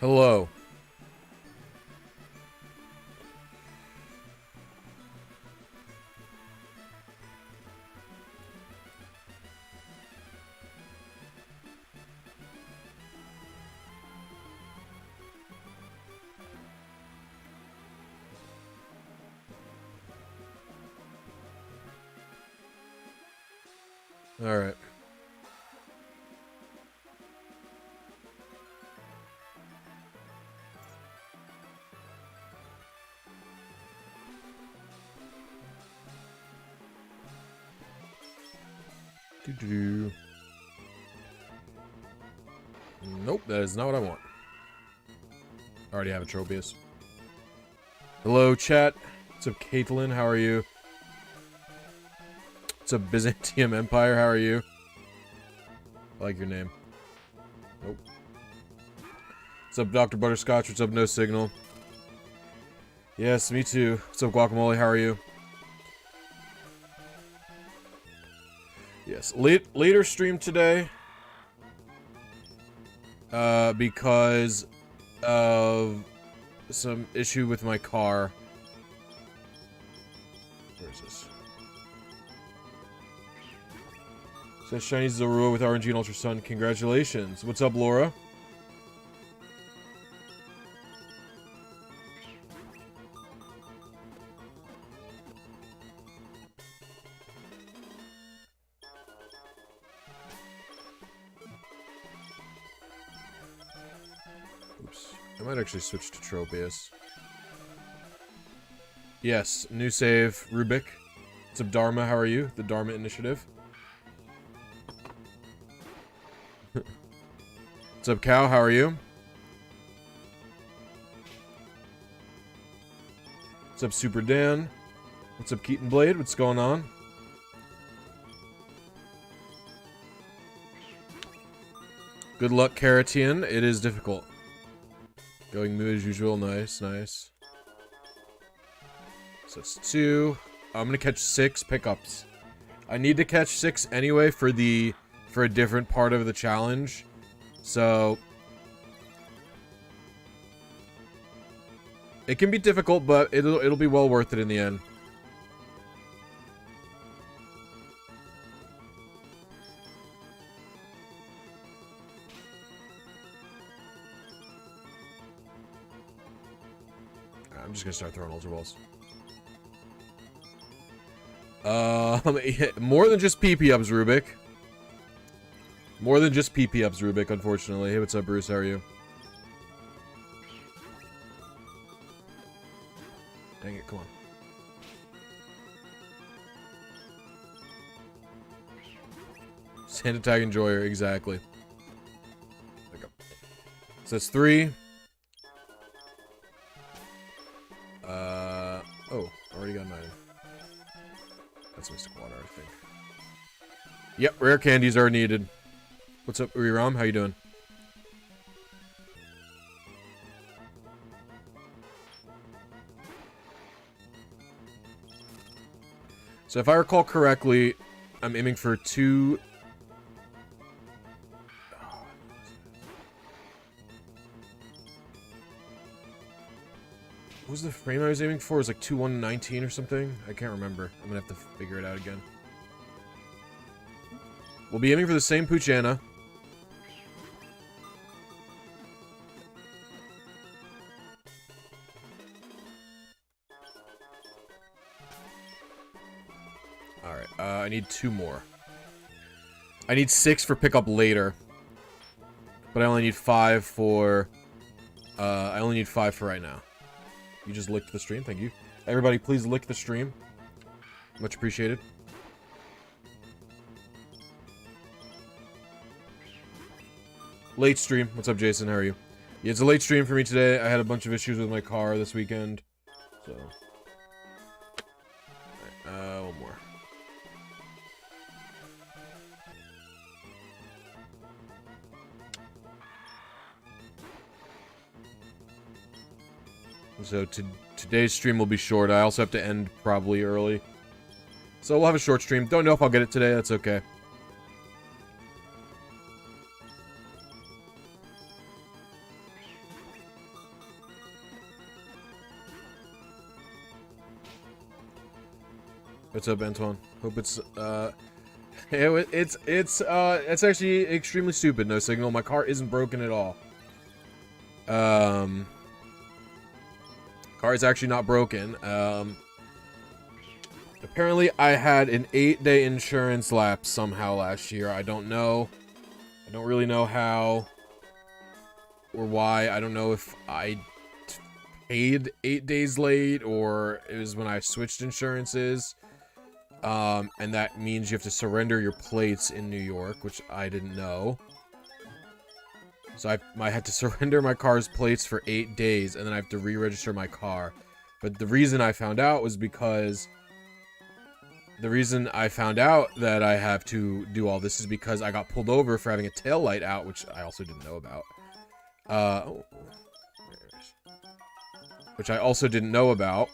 Hello. All right. Doo-doo. Nope, that is not what I want. I already have a Tropius. Hello, chat. What's up, Caitlin? How are you? What's up, Byzantium Empire? How are you? I like your name. Nope. What's up, Dr. Butterscotch? What's up, No Signal? Yes, me too. What's up, Guacamole? How are you? Yes, later stream today. Because of some issue with my car. Where is this? Says Shiny Zorua with RNG and Ultra Sun. Congratulations. What's up, Laura? Oops. I might actually switch to Tropius. Yes, new save. Rubik. What's up, Dharma? How are you? The Dharma Initiative. What's up, Cow? How are you? What's up, Super Dan? What's up, Keaton Blade? What's going on? Good luck, Caratian. It is difficult. Going mood as usual. Nice, nice. So it's 2. I'm gonna catch 6 pickups. I need to catch 6 anyway for a different part of the challenge. So it can be difficult, but it'll be well worth it in the end. I'm just gonna start throwing Ultra Balls. More than just PP ups, Rubik. More than just PP ups, Rubik, unfortunately. Hey, what's up, Bruce? How are you? Dang it, come on. Sand Attack Enjoyer, exactly. There we go. So that's 3. Oh, already got 9. That's Mystic Water, I think. Yep, rare candies are needed. What's up, Uriram? How you doing? So if I recall correctly, I'm aiming for 2... What was the frame I was aiming for? It was like 2-1-19 or something? I can't remember. I'm gonna have to figure it out again. We'll be aiming for the same Poochyena. Alright, I need 2 more. I need 6 for pickup later. But I only need 5 for... I only need 5 for right now. You just licked the stream, thank you. Everybody, please lick the stream. Much appreciated. Late stream. What's up, Jason? How are you? Yeah, it's a late stream for me today. I had a bunch of issues with my car this weekend. So. Alright, one more. So today's stream will be short. I also have to end probably early. So we'll have a short stream. Don't know if I'll get it today. That's okay. What's up, Antoine? Hope it's it's actually extremely stupid. No signal. My car isn't broken at all. Car is actually not broken. Apparently I had an 8-day insurance lapse somehow last year. I don't know. I don't really know how or why. I don't know if I paid 8 days late or it was when I switched insurances. And that means you have to surrender your plates in New York, which I didn't know. So I had to surrender my car's plates for 8 days, and then I have to re-register my car. But the reason I found out was because... The reason I found out that I have to do all this is because I got pulled over for having a tail light out, which I also didn't know about. Which I also didn't know about.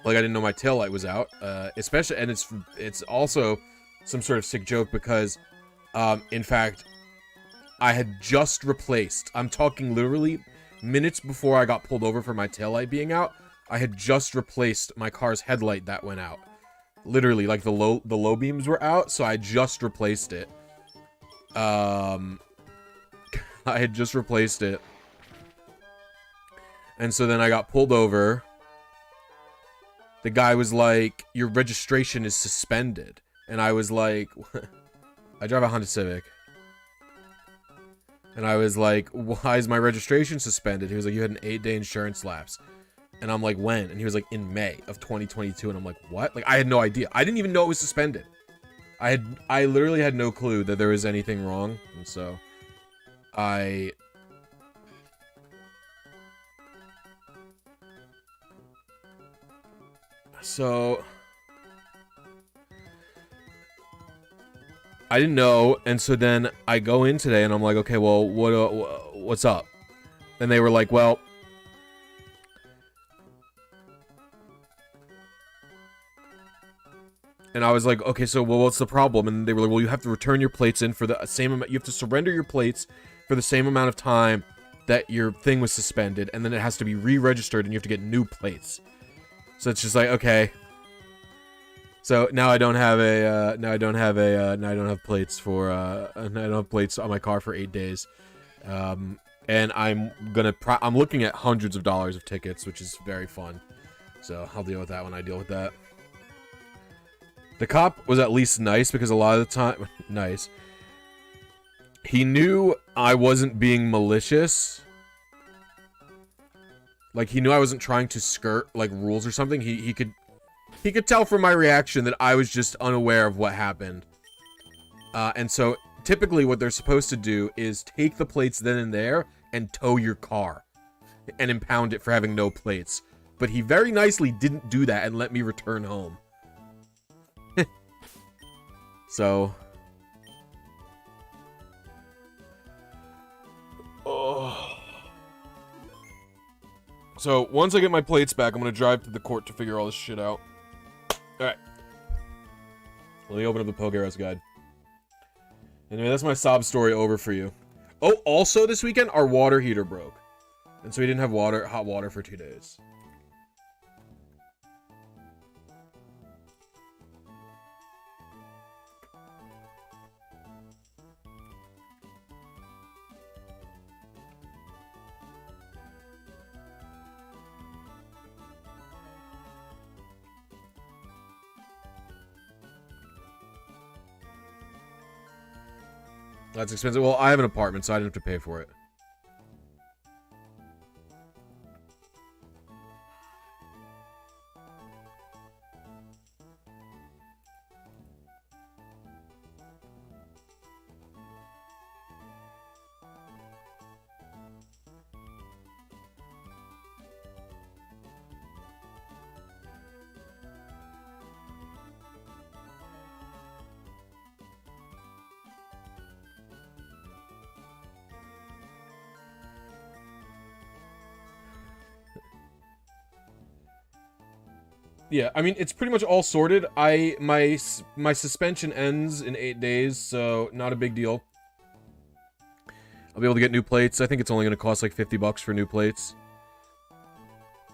Like, I didn't know my tail light was out. Especially, and it's also some sort of sick joke because, in fact... I had just replaced, I'm talking literally minutes before I got pulled over for my taillight being out, I had just replaced my car's headlight that went out. Literally, like the low beams were out, so I just replaced it. I had just replaced it. And so then I got pulled over. The guy was like, your registration is suspended. And I was like, I drive a Honda Civic. And I was like, why is my registration suspended? He was like, you had an 8-day insurance lapse. And I'm like, when? And he was like, in May of 2022. And I'm like, what? Like, I had no idea. I didn't even know it was suspended. I literally had no clue that there was anything wrong. And so, I didn't know, and so then I go in today, and I'm like, okay, well, what's up? And they were like, well, and I was like, okay, so, well, what's the problem? And they were like, well, you have to return your plates in for the same amount, you have to surrender your plates for the same amount of time that your thing was suspended, and then it has to be re-registered, and you have to get new plates. So it's just like, okay. So now I don't have plates for, I don't have plates on my car for 8 days. And I'm looking at hundreds of dollars of tickets, which is very fun. So I'll deal with that when I deal with that. The cop was at least nice because a lot of the time, nice. He knew I wasn't being malicious. Like, he knew I wasn't trying to skirt, like, rules or something. He could tell from my reaction that I was just unaware of what happened. And so, typically what they're supposed to do is take the plates then and there and tow your car. And impound it for having no plates. But he very nicely didn't do that and let me return home. So... Oh... So, once I get my plates back, I'm gonna drive to the court to figure all this shit out. Alright. Let me open up the PokeRus guide. Anyway, that's my sob story over for you. Oh, also this weekend, our water heater broke. And so we didn't have hot water for 2 days. That's expensive. Well, I have an apartment, so I didn't have to pay for it. Yeah, I mean, it's pretty much all sorted. My suspension ends in 8 days, so not a big deal. I'll be able to get new plates. I think it's only going to cost like 50 bucks for new plates.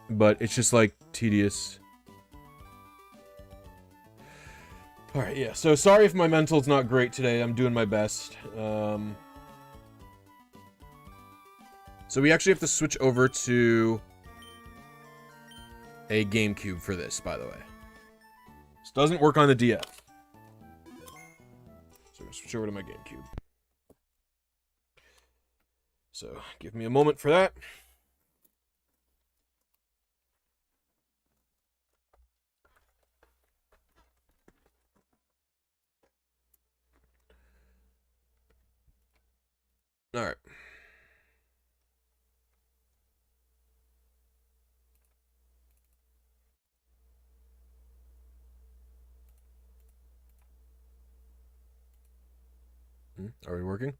But it's just like tedious. Alright, yeah. So sorry if my mental's not great today. I'm doing my best. So we actually have to switch over to a GameCube for this, by the way. This doesn't work on the DS. So I'm gonna switch over to my GameCube. So give me a moment for that. All right. Are we working?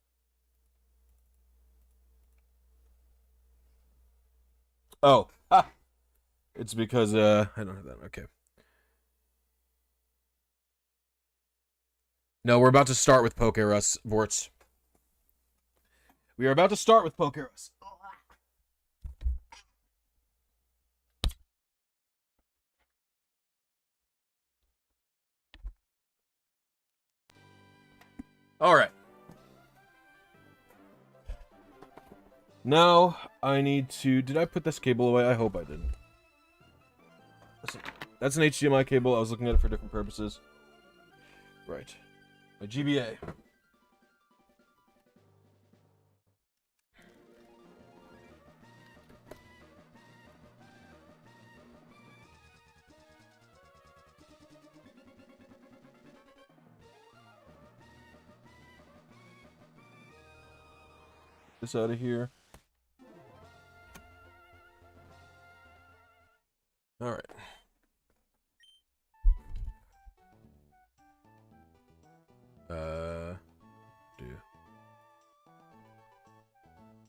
Oh, ha! It's because I don't have that. Okay. No, we're about to start with PokeRus, Vorts. We are about to start with PokeRus. All right. Now I need to. Did I put this cable away? I hope I didn't. Listen, that's an HDMI cable. I was looking at it for different purposes. Right. My GBA. This out of here. All right.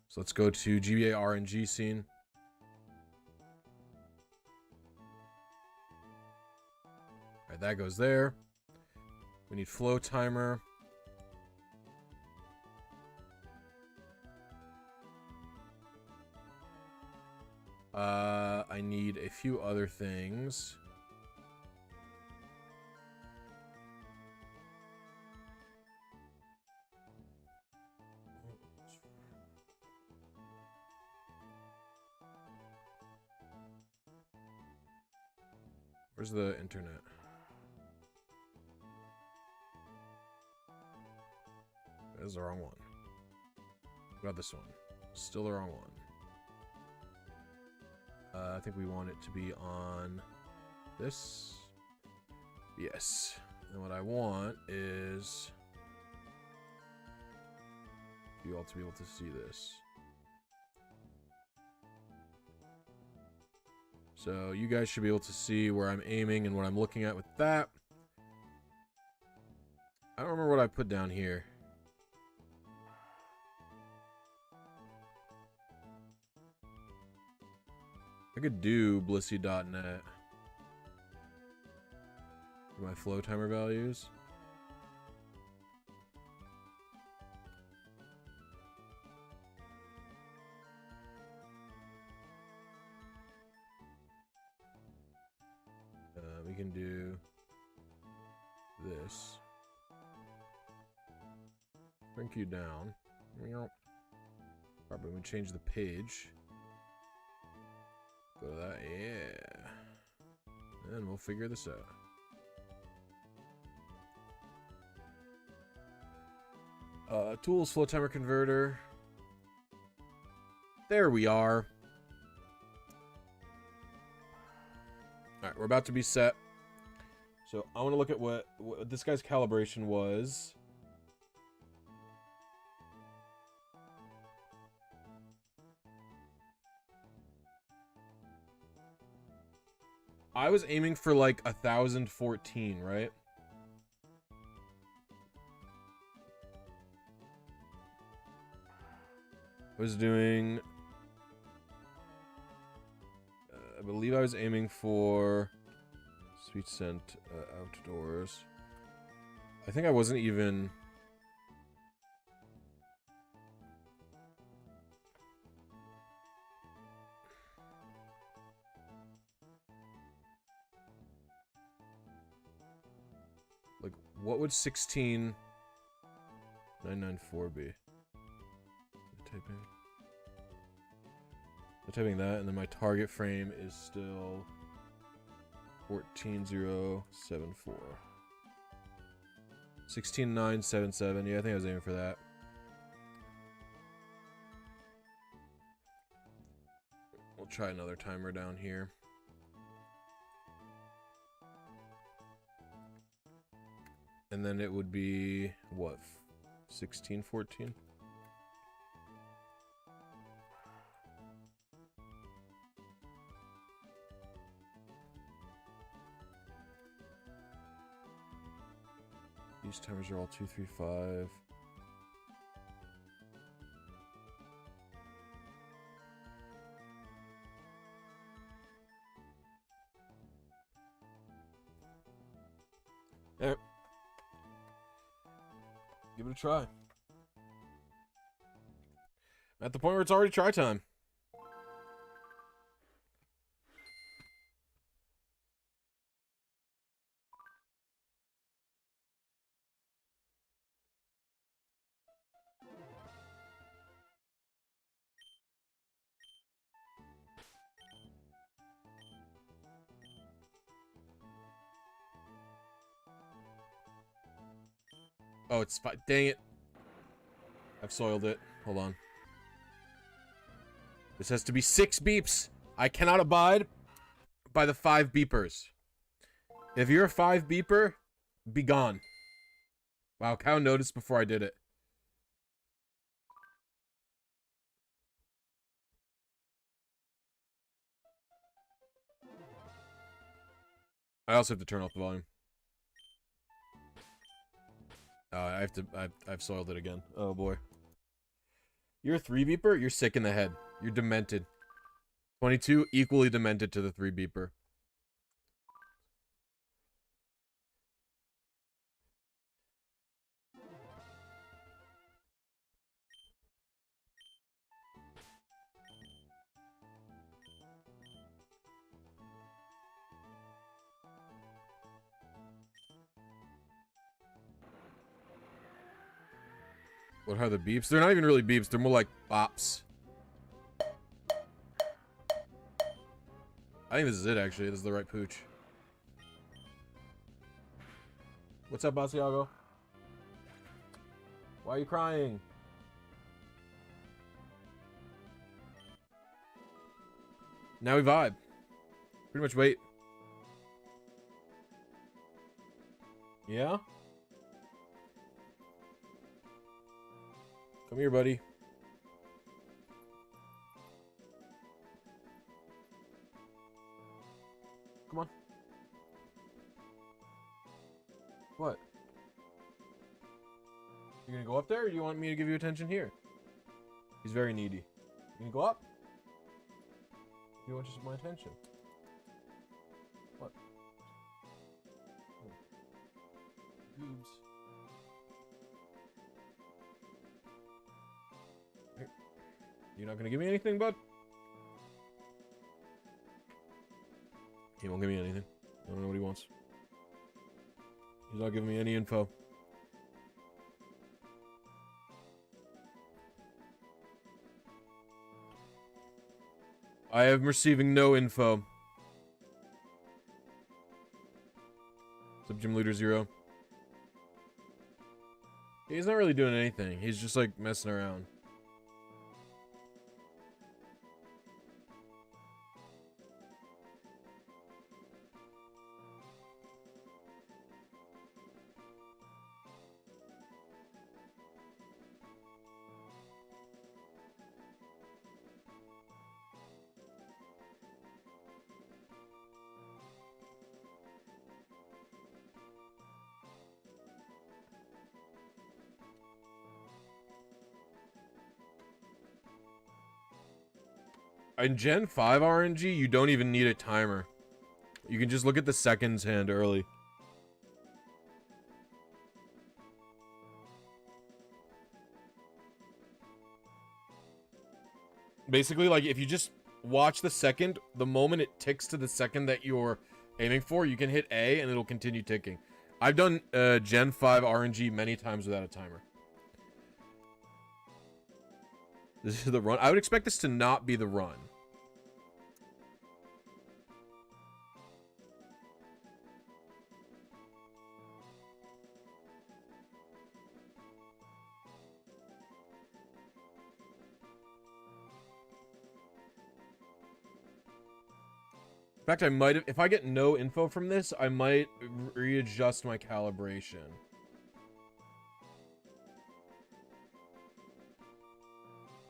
So let's go to GBA RNG scene. All right, that goes there. We need Flowtimer. I need a few other things. Where's the internet? That is the wrong one. What about this one? Still the wrong one. I think we want it to be on this. Yes. And what I want is you all to be able to see this. So you guys should be able to see where I'm aiming and what I'm looking at with that. I don't remember what I put down here. I could do blisy.net for my Flowtimer values. We can do this. Shrink you down. Probably we change the page. Go to that, yeah. And we'll figure this out. Tools, Flowtimer Converter. There we are. Alright, we're about to be set. So I want to look at what this guy's calibration was. I was aiming for like 1014, right? I was doing... I believe I was aiming for Sweet Scent Outdoors. I think I wasn't even... Like, what would 16994 be? I'm typing that, and then my target frame is still 14074. 16977. Yeah, I think I was aiming for that. We'll try another timer down here. And then it would be what? 1614? These timers are all 235. Yeah. Give it a try. I'm at the point where it's already try time. Oh, it's fine. Dang it. I've soiled it. Hold on. This has to be 6 beeps. I cannot abide by the 5 beepers. If you're a 5 beeper, be gone. Wow, cow noticed before I did it. I also have to turn off the volume. I've soiled it again. Oh boy. You're a 3 beeper? You're sick in the head. You're demented. 22, equally demented to the 3 beeper. What are the beeps? They're not even really beeps. They're more like bops. I think this is it, actually. This is the right pooch. What's up, Basiago? Why are you crying? Now we vibe. Pretty much wait. Yeah? Come here, buddy. Come on. What? You gonna go up there, or do you want me to give you attention here? He's very needy. You gonna go up? You want just my attention? What? Oh. Boobs. Here. You're not gonna give me anything, bud? He won't give me anything. I don't know what he wants. He's not giving me any info. I am receiving no info. What's up, Gym Leader Zero? He's not really doing anything. He's just like messing around. In Gen 5 RNG, you don't even need a timer. You can just look at the seconds hand early. Basically, like, if you just watch the second, the moment it ticks to the second that you're aiming for, you can hit A and it'll continue ticking. I've done Gen 5 RNG many times without a timer. This is the run. I would expect this to not be the run. In fact, I might have, if I get no info from this, I might readjust my calibration.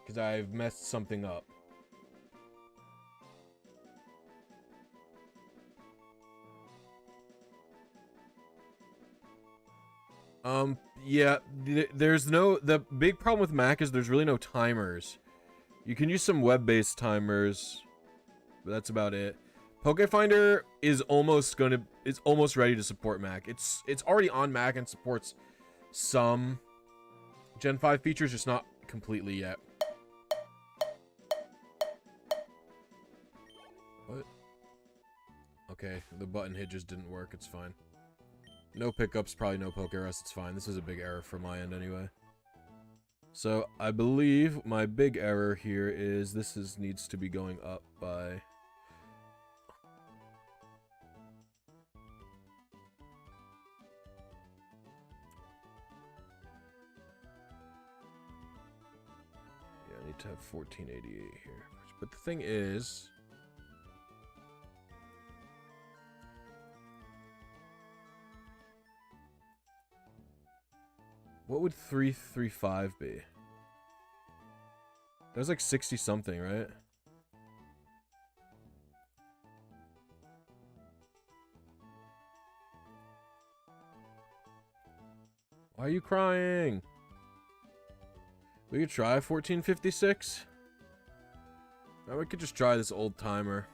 Because I've messed something up. Yeah, there's no, the big problem with Mac is there's really no timers. You can use some web-based timers, but that's about it. Pokefinder is almost ready to support Mac. It's already on Mac and supports some Gen 5 features, just not completely yet. What? Okay, the button hit just didn't work, it's fine. No pickups, probably no PokeRus, it's fine. This is a big error from my end anyway. So, I believe my big error here is this needs to be going up by... Yeah, I need to have 1488 here. But the thing is... What would 335 be? That was like 60 something, right? Why are you crying? We could try 1456? Or we could just try this old timer.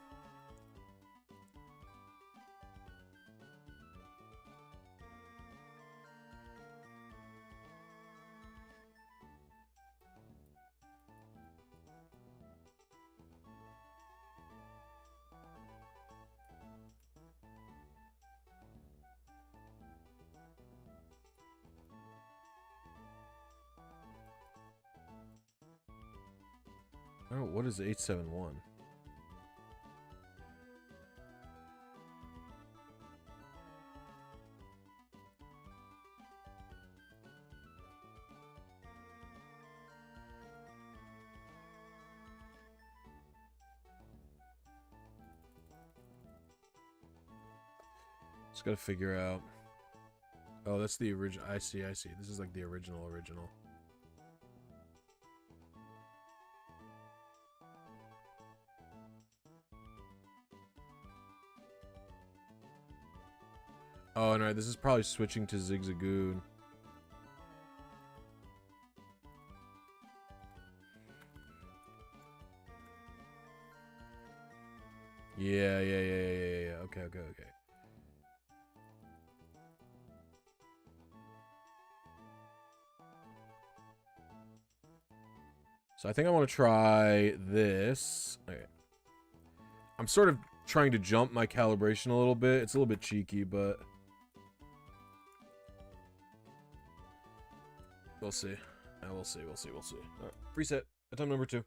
Oh, what is 871? Just gotta figure out. Oh, that's the original. I see. This is like the original. Oh, no, this is probably switching to Zigzagoon. Yeah. Okay. So I think I want to try this. Okay. I'm sort of trying to jump my calibration a little bit. It's a little bit cheeky, but... We'll see. We'll see. Alright, reset. Attempt number 2.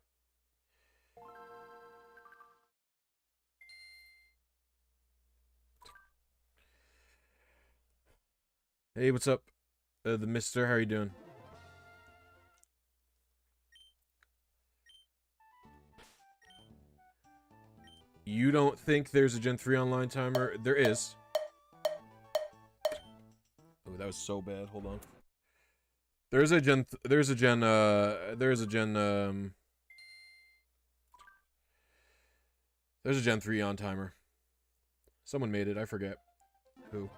Hey, what's up? The mister, how are you doing? You don't think there's a Gen 3 online timer? There is. Oh, that was so bad. Hold on. There's a Gen 3 on timer. Someone made it, I forget. Who?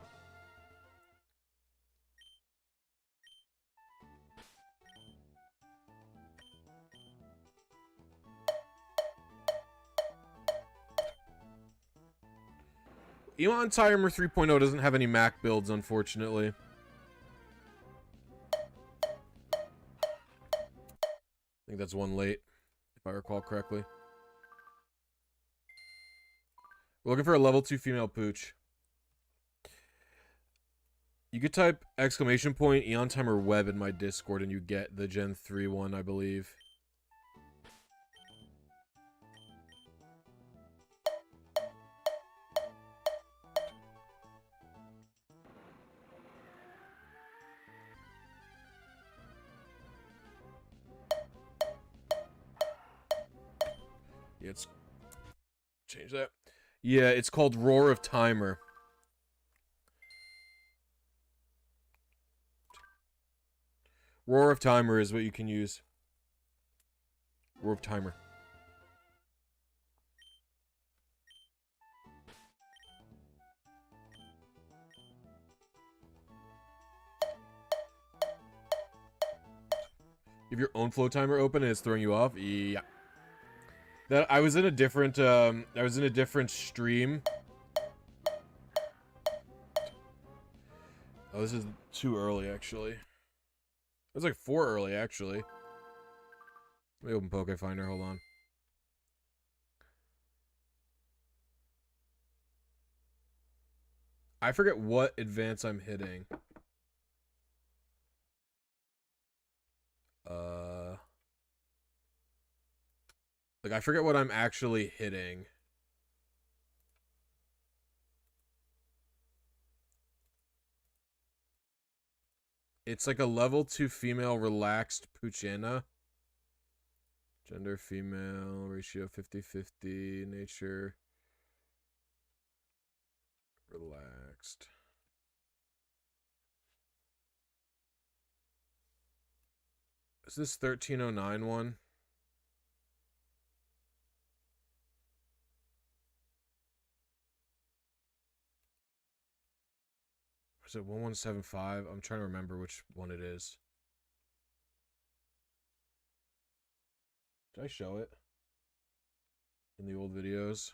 Eon Timer 3.0 doesn't have any Mac builds, unfortunately. I think that's one late, if I recall correctly. We're looking for a level 2 female pooch. You could type exclamation point Eon Timer web in my Discord and you get the Gen 3 one, I believe. Yeah, it's... Change that. Yeah, it's called Roar of Timer. Roar of Timer is what you can use. Roar of Timer. You have your own Flowtimer open and it's throwing you off? Yeah. That I was in a different stream. Oh, this is too early actually. It was like 4 early actually. Let me open Pokefinder, hold on. I forget what advance I'm hitting. Like, I forget what I'm actually hitting. It's like a level 2 female relaxed Poochyena. Gender female, ratio 50-50, nature relaxed. Is this 1309 one? Is it 1175? I'm trying to remember which one it is. Did I show it in the old videos?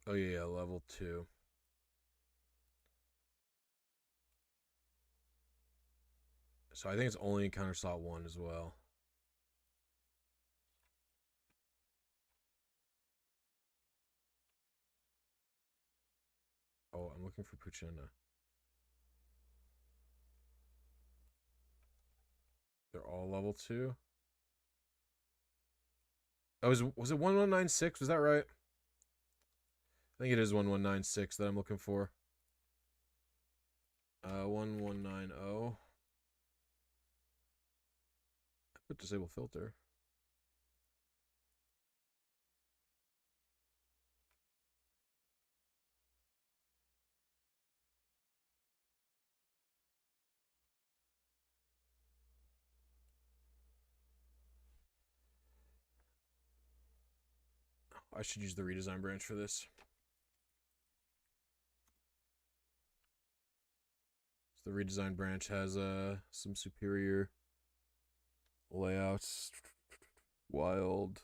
Oh yeah, level 2. So I think it's only encounter slot 1 as well. Oh, I'm looking for Poochyena. They're all level 2? Oh, was it 1196? Was that right? I think it is 1196 that I'm looking for. 1190. I put disable filter. I should use the redesign branch for this. So the redesign branch has some superior layouts. Wild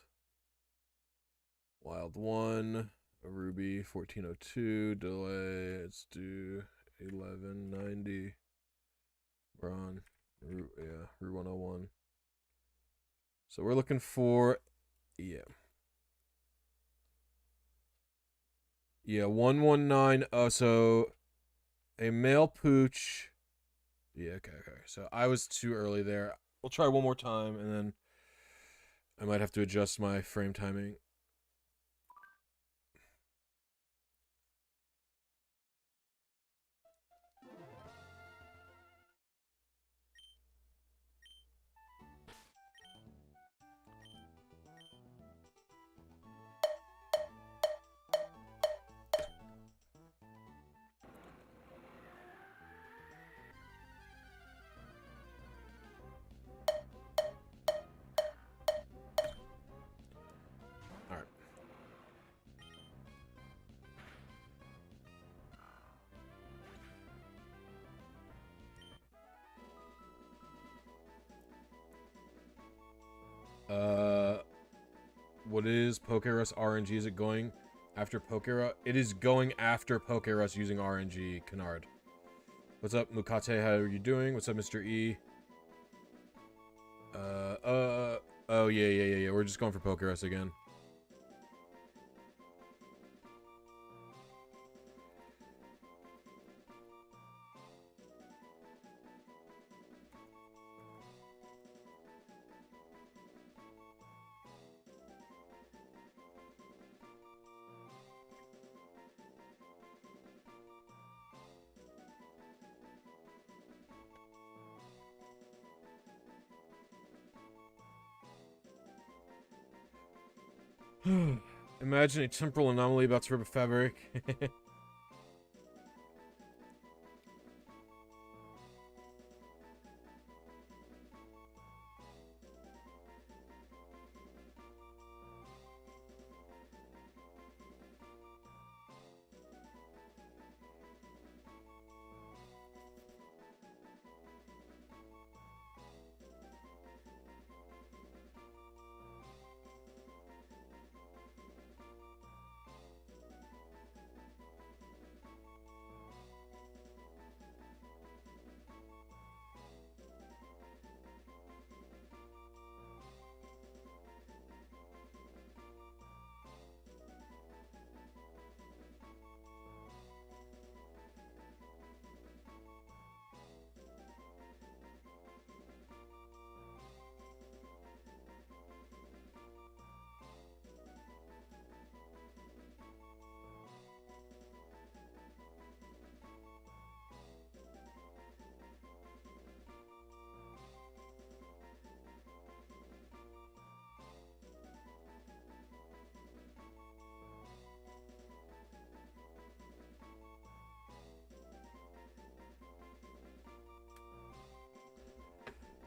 1, a Ruby 1402, delay, let's do 1190. We're on Route 101. So we're looking for, yeah, 119. Oh, so a male pooch. Yeah, okay. So I was too early there. We'll try one more time, and then I might have to adjust my frame timing. What is PokeRus RNG? Is it going after PokeRus? It is going after PokeRus using RNG, Kennard. What's up, Mukate? How are you doing? What's up, Mr. E? Oh, yeah. We're just going for PokeRus again. Imagine a temporal anomaly about to rip a fabric.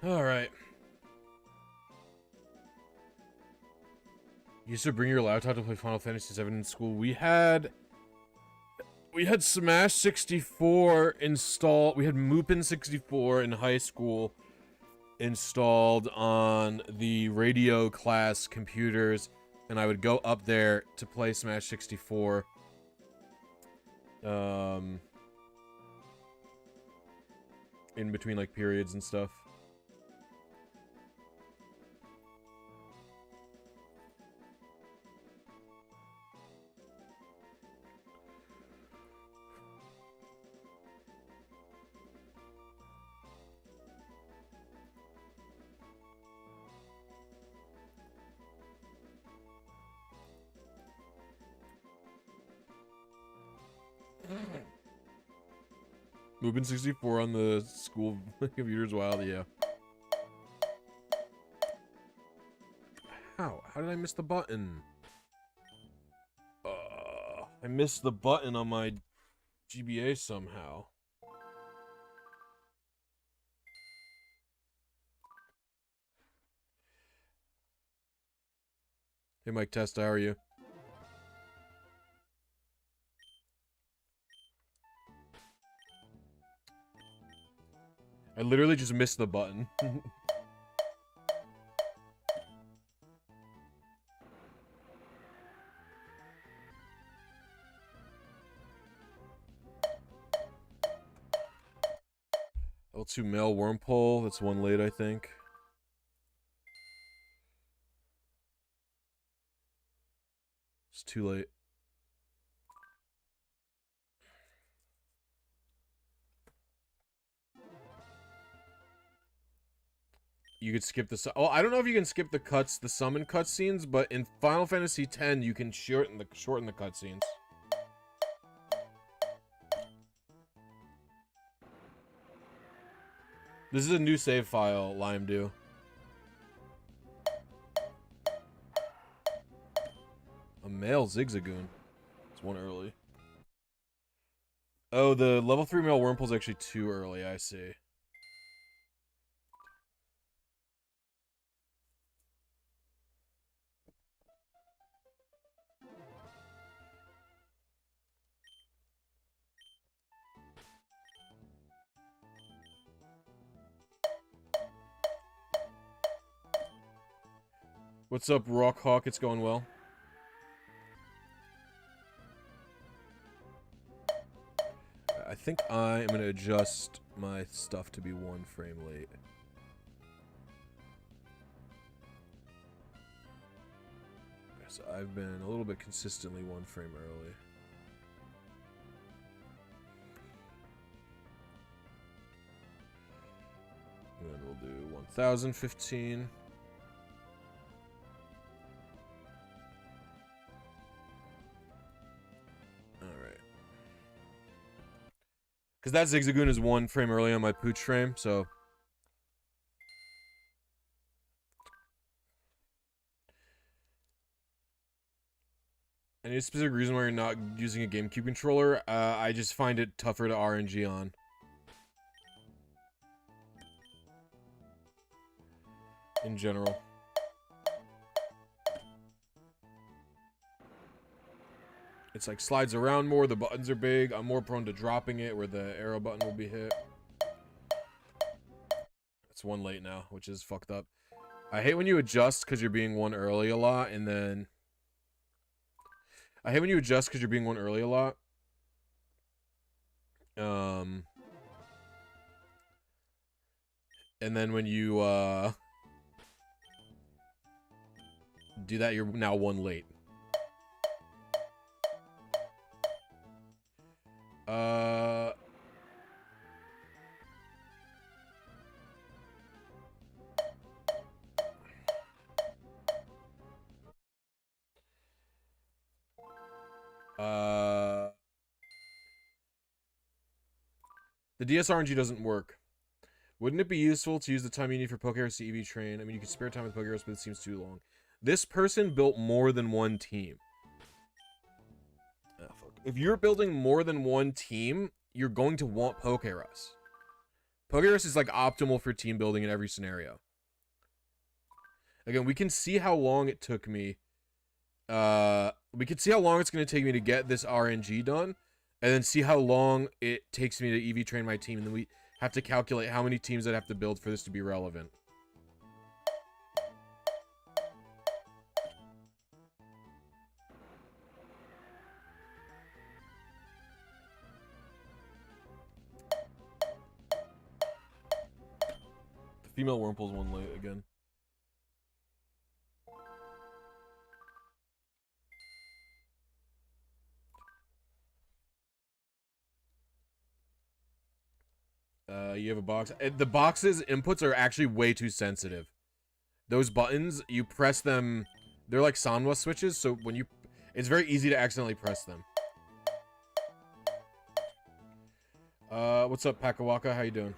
Alright. You used to bring your laptop to play Final Fantasy VII in school. We had Smash 64 installed. We had Mupen 64 in high school installed on the radio class computers, and I would go up there to play Smash 64. In between, like, periods and stuff. Moving 64 on the school computers, wild, yeah. How? How did I miss the button? I missed the button on my GBA somehow. Hey, Mike Testa, how are you? I literally just missed the button. L2 male wormpole, that's one late, I think. It's too late. You could skip the... Oh, I don't know if you can skip the summon cutscenes, but in Final Fantasy X, you can shorten the cutscenes. This is a new save file, Lime do. A male Zigzagoon. It's one early. Oh, the level 3 male wormpole's actually too early, I see. What's up, Rockhawk? It's going well. I think I am going to adjust my stuff to be 1 frame late. So I've been a little bit consistently 1 frame early. And then we'll do 1015. Because that Zigzagoon is 1 frame early on my Pooch frame, so... Any specific reason why you're not using a GameCube controller? I just find it tougher to RNG on. In general. It's like slides around more, the buttons are big, I'm more prone to dropping it where the arrow button will be hit. It's one late now, which is fucked up. I hate when you adjust because you're being one early a lot, and then... I hate when you adjust because you're being one early a lot. And then when you, do that, you're now one late. The DS RNG doesn't work. Wouldn't it be useful to use the time you need for PokeRus to EV train? I mean, you can spare time with PokeRus, but it seems too long. This person built more than one team. Oh, fuck. If you're building more than one team, you're going to want PokeRus. PokeRus is like optimal for team building in every scenario. Again, we can see how long it took me. We can see how long it's going to take me to get this RNG done. And then see how long it takes me to EV train my team. And then we have to calculate how many teams I'd have to build for this to be relevant. The female Wurmple's one late again. You have a box. The box's inputs are actually way too sensitive. Those buttons, you press them, they're like Sanwa switches, so when you, it's very easy to accidentally press them. What's up, Pakawaka? How you doing?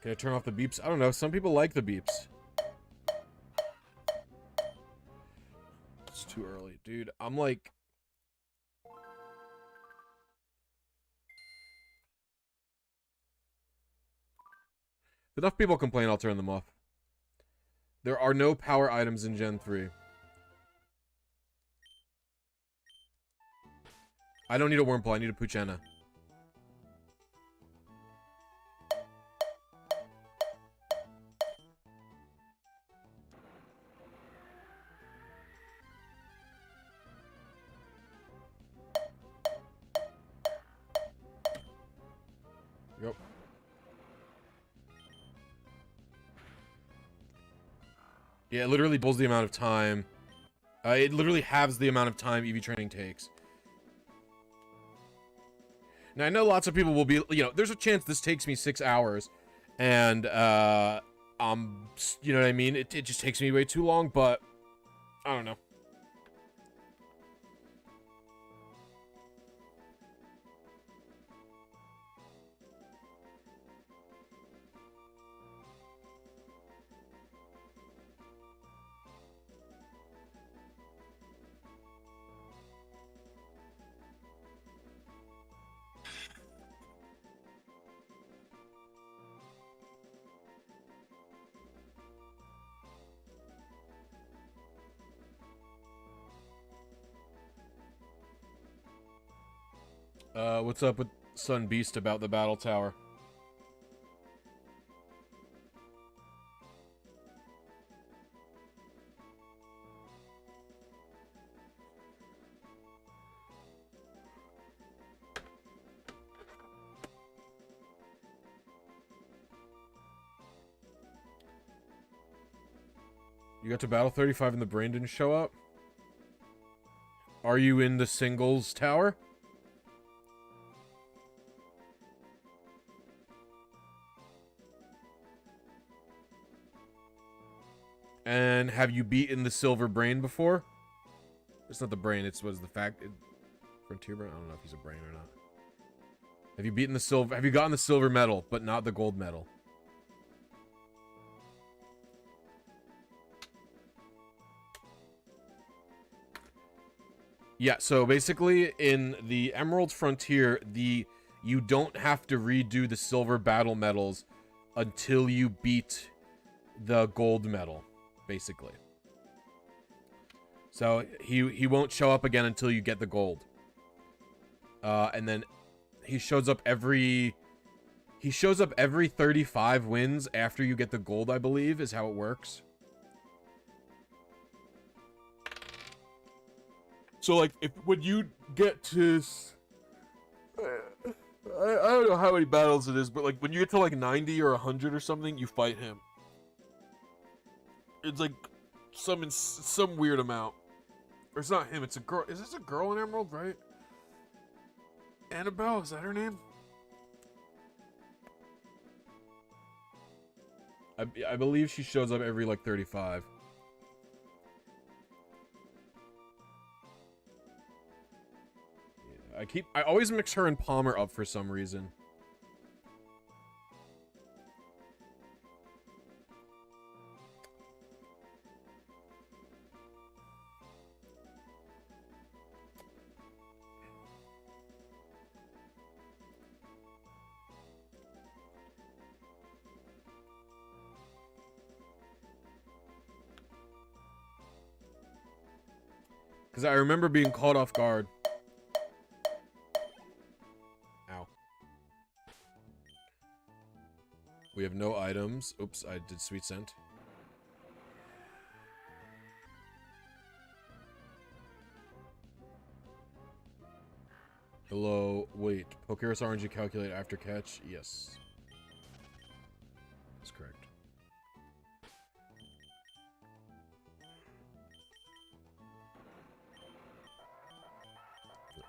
Can I turn off the beeps? I don't know. Some people like the beeps. It's too early. Dude, I'm like... If enough people complain, I'll turn them off. There are no power items in Gen 3. I don't need a Wurmple, I need a Poochyena. Yep. Yeah, it literally pulls the amount of time. It literally halves the amount of time EV training takes. Now, I know lots of people will be, you know, there's a chance this takes me 6 hours. And, you know what I mean? It just takes me way too long, but I don't know. What's up with Sun Beast about the battle tower? You got to battle 35 and the brain didn't show up? Are you in the singles tower? And have you beaten the silver brain before? It's not the brain, it's was the fact. Frontier brain? I don't know if he's a brain or not. Have you beaten the silver? Have you gotten the silver medal, but not the gold medal? Yeah, so basically in the Emerald Frontier, you don't have to redo the silver battle medals until you beat the gold medal, basically. So he won't show up again until you get the gold. And then he shows up every 35 wins after you get the gold, I believe, is how it works. So, like, when you get to... I don't know how many battles it is, but, like, when you get to, like, 90 or 100 or something, you fight him. It's, like, some weird amount. Or it's not him, it's a girl. Is this a girl in Emerald, right? Annabelle, is that her name? I believe she shows up every, like, 35. I always mix her and Palmer up for some reason. Because I remember being caught off guard. Ow. We have no items. Oops, I did sweet scent. Hello, wait. PokerusFinder RNG calculate after catch? Yes. That's correct.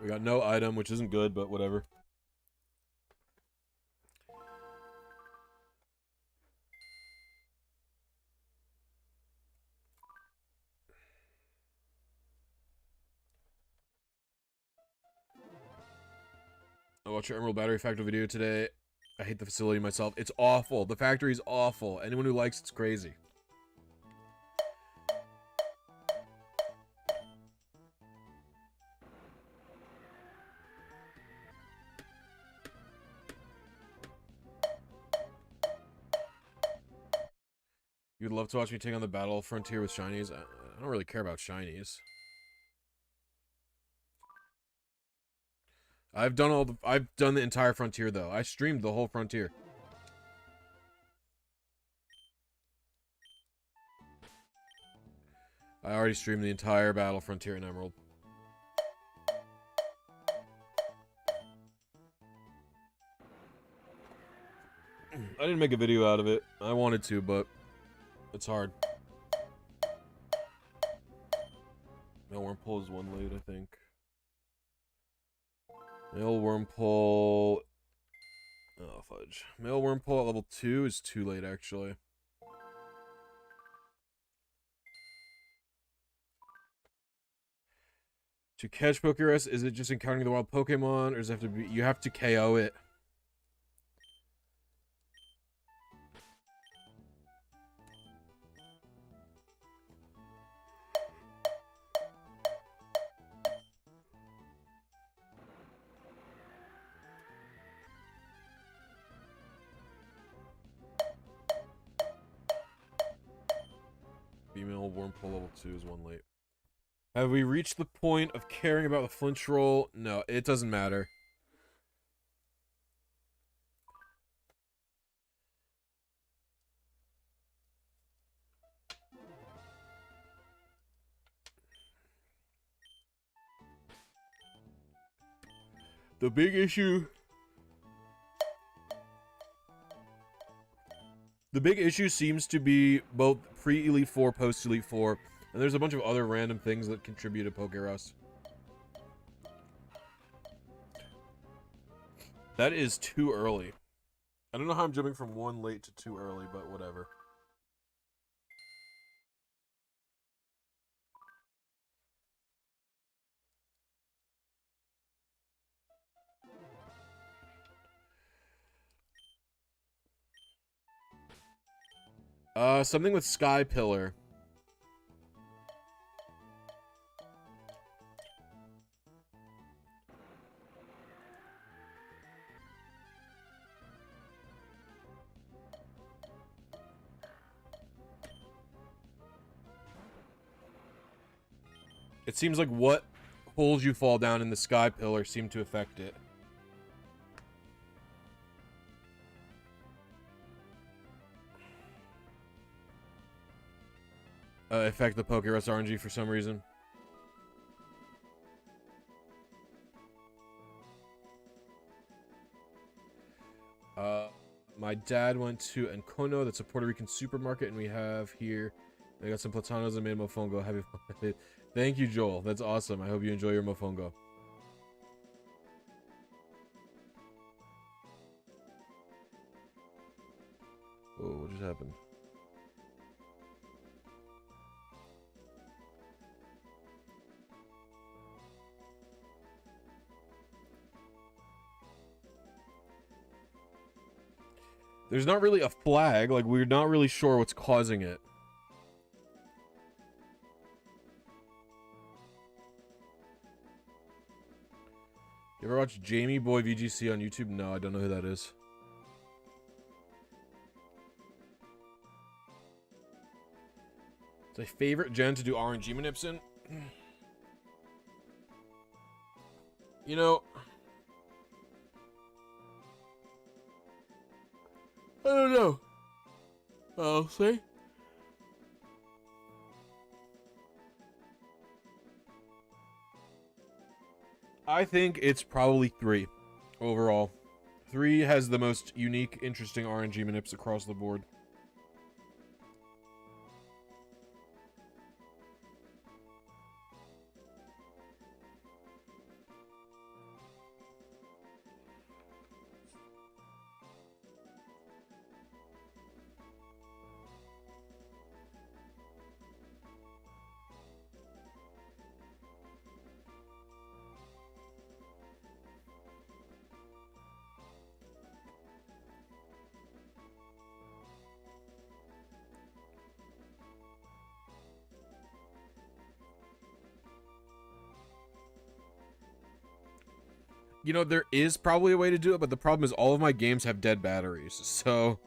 We got no item, which isn't good, but whatever. I watched your Emerald Battery Factory video today. I hate the facility myself. It's awful. The factory's awful. Anyone who likes it's crazy. You'd love to watch me take on the battle frontier with shinies? I don't really care about shinies. I've done the entire frontier though. I streamed the whole frontier. I already streamed the entire battle frontier in Emerald. I didn't make a video out of it. I wanted to, but it's hard. Mail Wormhole is one late, I think. Mail Wormhole... Oh, fudge. Mail Wormhole at level 2 is too late, actually. To catch PokeRus, is it just encountering the wild Pokemon, or does it have to be... You have to KO it. Female Wormhole level 2 is one late. Have we reached the point of caring about the flinch roll? No, it doesn't matter. The big issue... The big issue seems to be both pre-Elite 4, post-Elite 4, and there's a bunch of other random things that contribute to PokeRus. That is too early. I don't know how I'm jumping from 1 late to 2 early, but whatever. Something with Sky Pillar. It seems like what holes you fall down in the sky pillar seem to affect it. Affect the PokeRus RNG for some reason. My dad went to Encono, that's a Puerto Rican supermarket, and we have here, I got some platanos and made mofongo. Have you? Thank you, Joel. That's awesome. I hope you enjoy your mofongo. Whoa, what just happened? There's not really a flag, like, we're not really sure what's causing it. You ever watch Jamie Boy VGC on YouTube? No, I don't know who that is. It's my favorite gen to do RNG manips in. You know... I don't know. I'll say. I think it's probably 3 overall. 3 has the most unique, interesting RNG manips across the board. You know, there is probably a way to do it, but the problem is all of my games have dead batteries, so...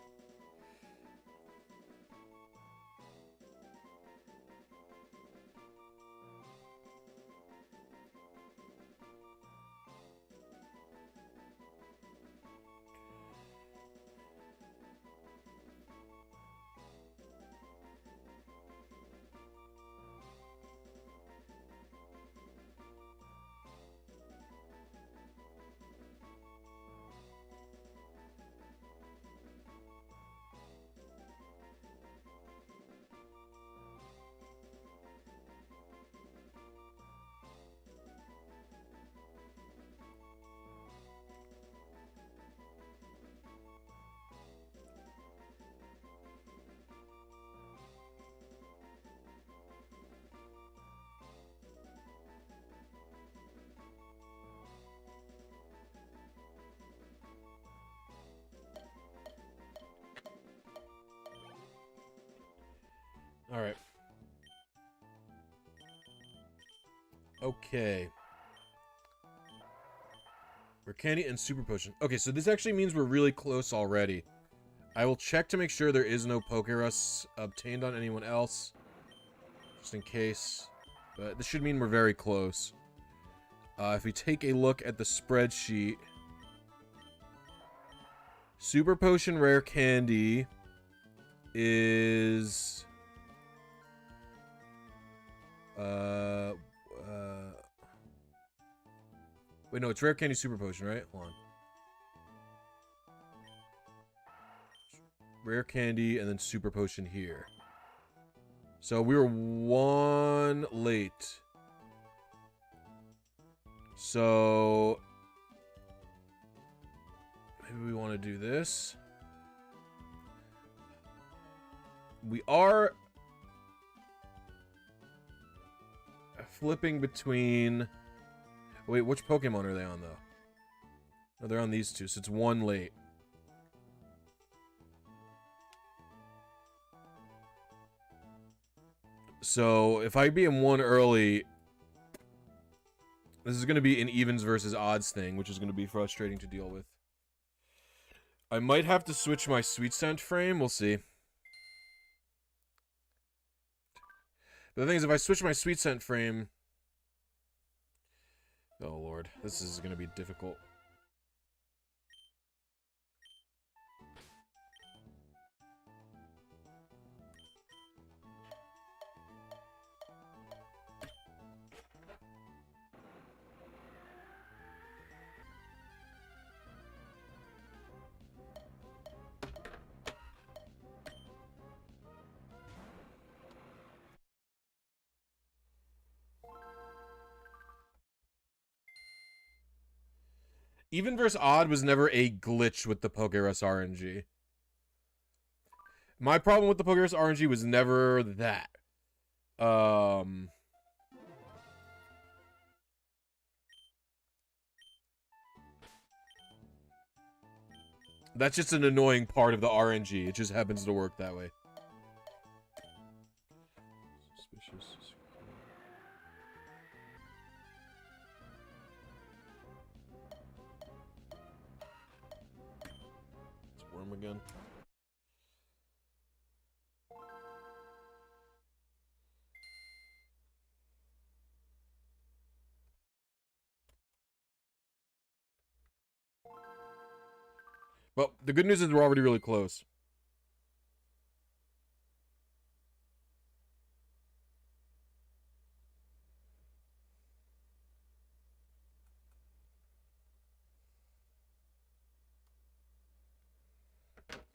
Alright. Okay. Rare Candy and Super Potion. Okay, so this actually means we're really close already. I will check to make sure there is no PokeRus obtained on anyone else. Just in case. But this should mean we're very close. If we take a look at the spreadsheet... Super Potion Rare Candy is... Wait, no, it's Rare Candy Super Potion, right? Hold on. Rare Candy and then Super Potion here. So we were 1 late. So maybe we want to do this. We are flipping between... Wait, which Pokemon are they on, though? No, they're on these two, so it's 1 late. So, if I be in 1 early... This is going to be an evens versus odds thing, which is going to be frustrating to deal with. I might have to switch my Sweet Scent frame, we'll see. But the thing is, if I switch my Sweet Scent frame... Oh lord, this is gonna be difficult. Even versus odd was never a glitch with the PokeRus RNG. My problem with the PokeRus RNG was never that. That's just an annoying part of the RNG. It just happens to work that way. Suspicious. It's worm again. Well, the good news is we're already really close.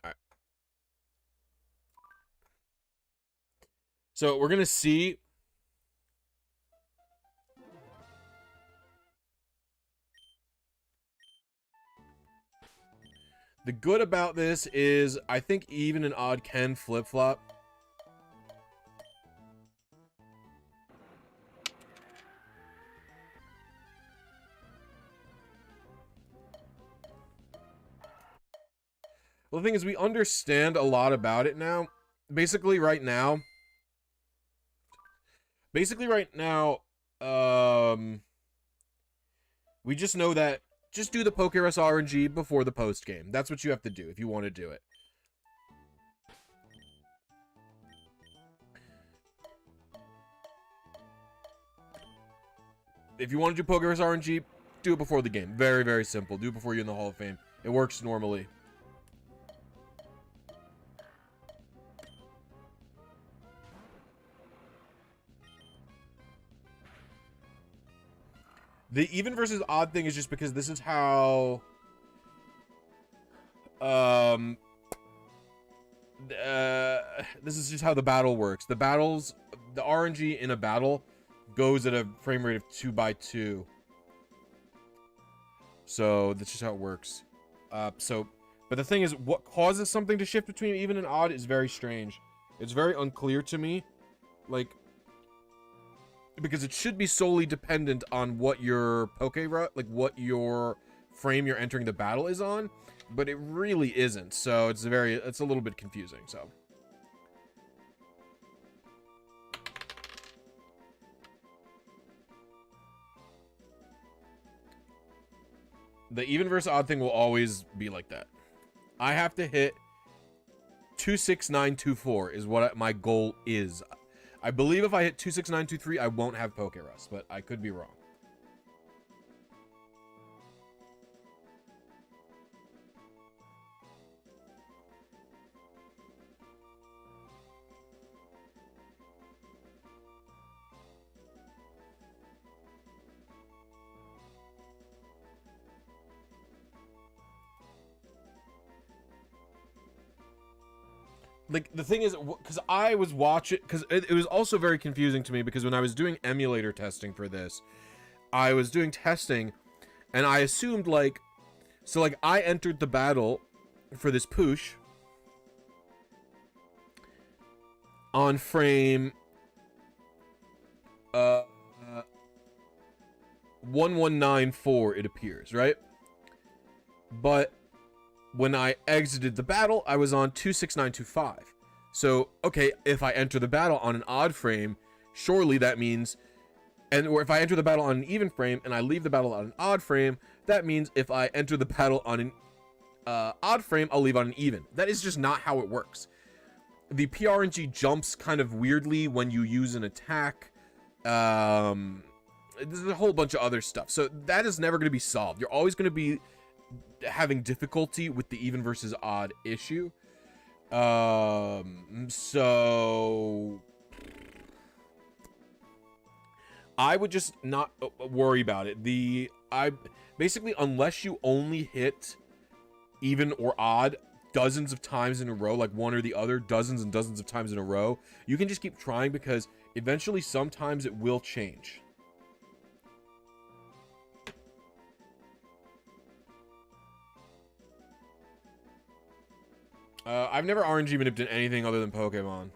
Alright. So we're gonna see. The good about this is I think even and odd can flip-flop. Well, the thing is, we understand a lot about it now. Basically, right now, we just know that just do the PokeRus RNG before the post game. That's what you have to do if you want to do it. If you want to do PokeRus RNG, do it before the game. Very, very simple. Do it before you're in the Hall of Fame. It works normally. The even versus odd thing is just because this is how this is just how the battle works. The RNG in a battle goes at a frame rate of 2x2. So that's just how it works. But the thing is, what causes something to shift between even and odd is very strange. It's very unclear to me. Like, because it should be solely dependent on what your PokeRus, like what your frame you're entering the battle is on, but it really isn't. So it's a little bit confusing. So the even versus odd thing will always be like that. I have to hit 26924 is what my goal is. I believe if I hit 26923, I won't have PokeRus, but I could be wrong. Like, the thing is, because I was watching, because it was also very confusing to me, because when I was doing emulator testing for this, I was doing testing, and I assumed, like, so, like, I entered the battle for this Pooch on frame 1194, it appears, right? But when I exited the battle, I was on 26925. So, okay, if I enter the battle on an odd frame, surely that means, or if I enter the battle on an even frame and I leave the battle on an odd frame, that means if I enter the battle on an odd frame, I'll leave on an even. That is just not how it works. The PRNG jumps kind of weirdly when you use an attack. there's a whole bunch of other stuff. So that is never going to be solved. You're always going to be having difficulty with the even versus odd issue. So I would just not worry about it. Basically, unless you only hit even or odd dozens of times in a row, like one or the other, dozens and dozens of times in a row, you can just keep trying, because eventually sometimes it will change. I've never RNG manipulated anything other than Pokemon.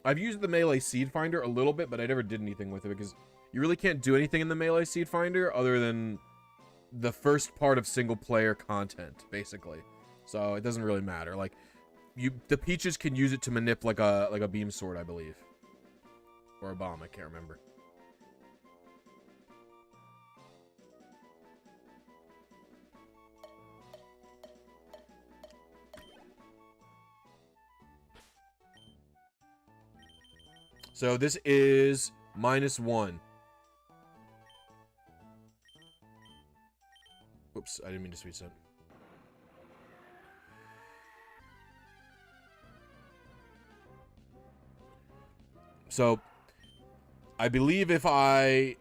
I've used the Melee Seed Finder a little bit, but I never did anything with it, because you really can't do anything in the Melee Seed Finder other than the first part of single player content, basically. So it doesn't really matter. Like, the Peaches can use it to manip like a beam sword, I believe, or a bomb. I can't remember. So this is -1. Oops, I didn't mean to sweet sent. So I believe if there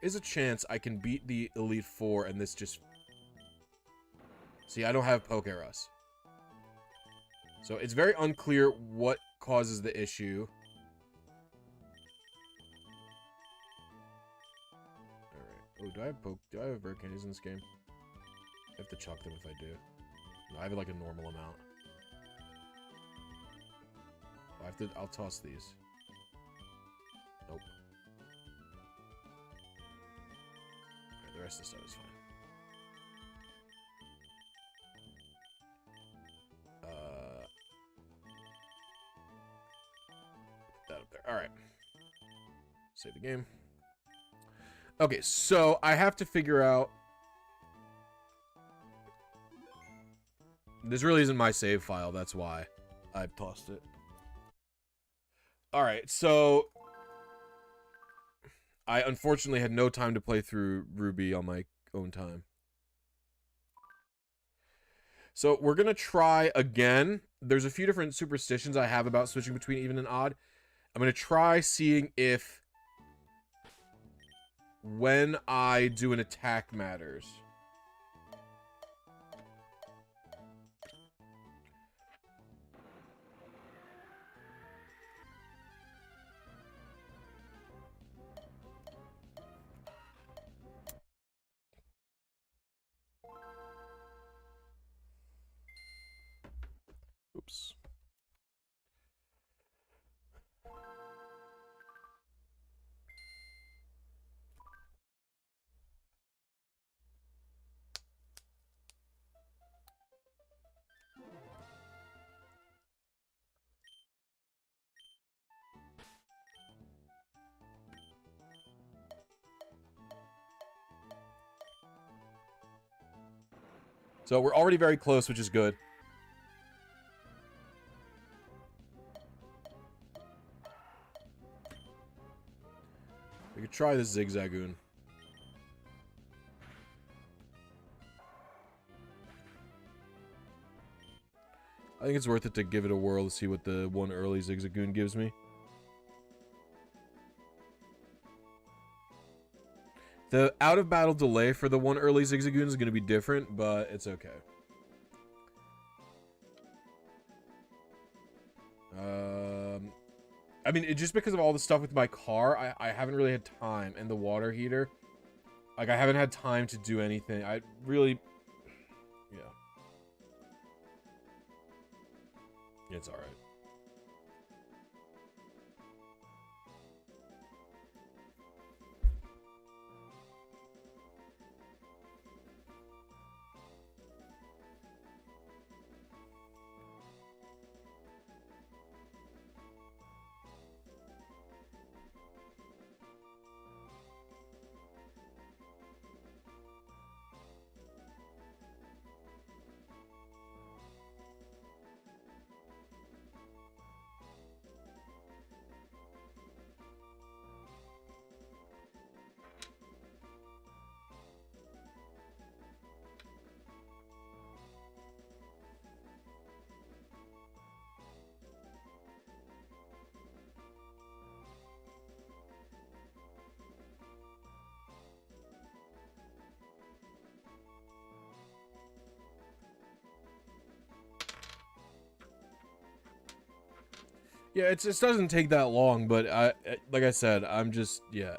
is a chance I can beat the Elite Four, and this just... See, I don't have PokeRus. So it's very unclear what causes the issue. Alright. Oh, do I have bird candies in this game? I have to chuck them if I do. No, I have like a normal amount. I'll toss these. Nope. Alright, the rest of the stuff is fine. That up there. Alright. Save the game. Okay, so I have to figure out... This really isn't my save file, that's why I tossed it. Alright, so... I unfortunately had no time to play through Ruby on my own time. So we're going to try again. There's a few different superstitions I have about switching between even and odd. I'm going to try seeing if when I do an attack matters. Oops. So we're already very close, which is good. We could try this Zigzagoon. I think it's worth it to give it a whirl to see what the one early Zigzagoon gives me. The out-of-battle delay for the one early Zigzagoon is going to be different, but it's okay. I mean, just because of all the stuff with my car, I haven't really had time. And the water heater. Like, I haven't had time to do anything. I really... Yeah. It's alright. Yeah, it doesn't take that long, but like I said, I'm just, yeah.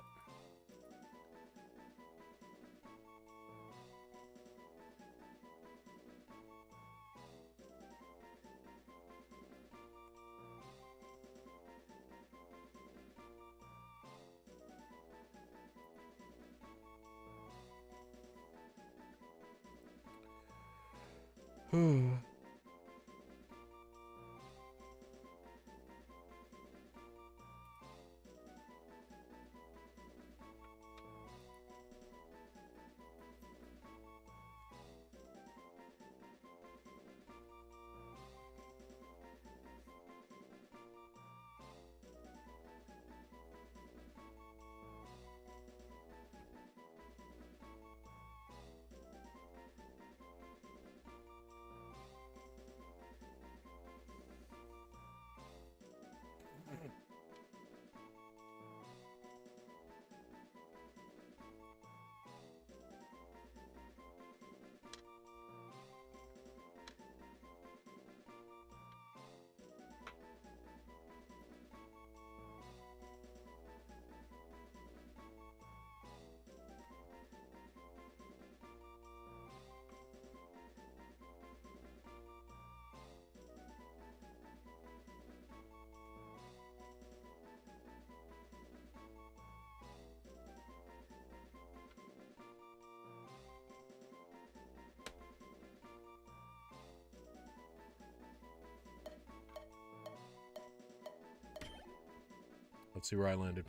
Let's see where I landed.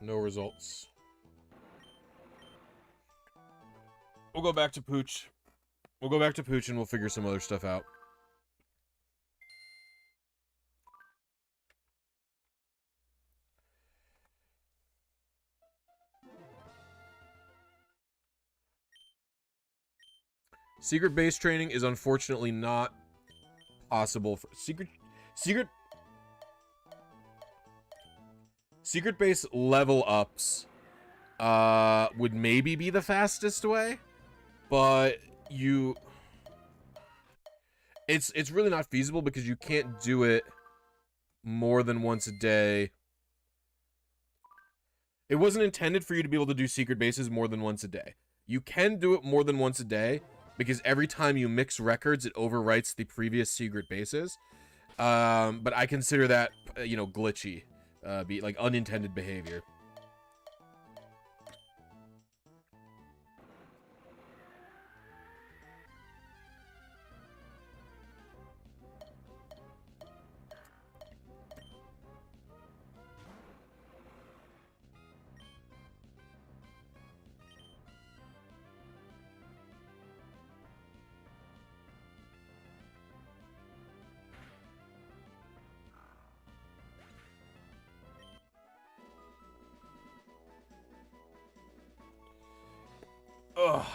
No results. We'll go back to Pooch. We'll go back to Pooch and we'll figure some other stuff out. Secret base training is unfortunately not possible for secret base level ups would maybe be the fastest way, but it's really not feasible because you can't do it more than once a day. It wasn't intended for you to be able to do secret bases more than once a day. You can do it more than once a day because every time you mix records, it overwrites the previous secret bases. But I consider that, you know, glitchy, be like unintended behavior.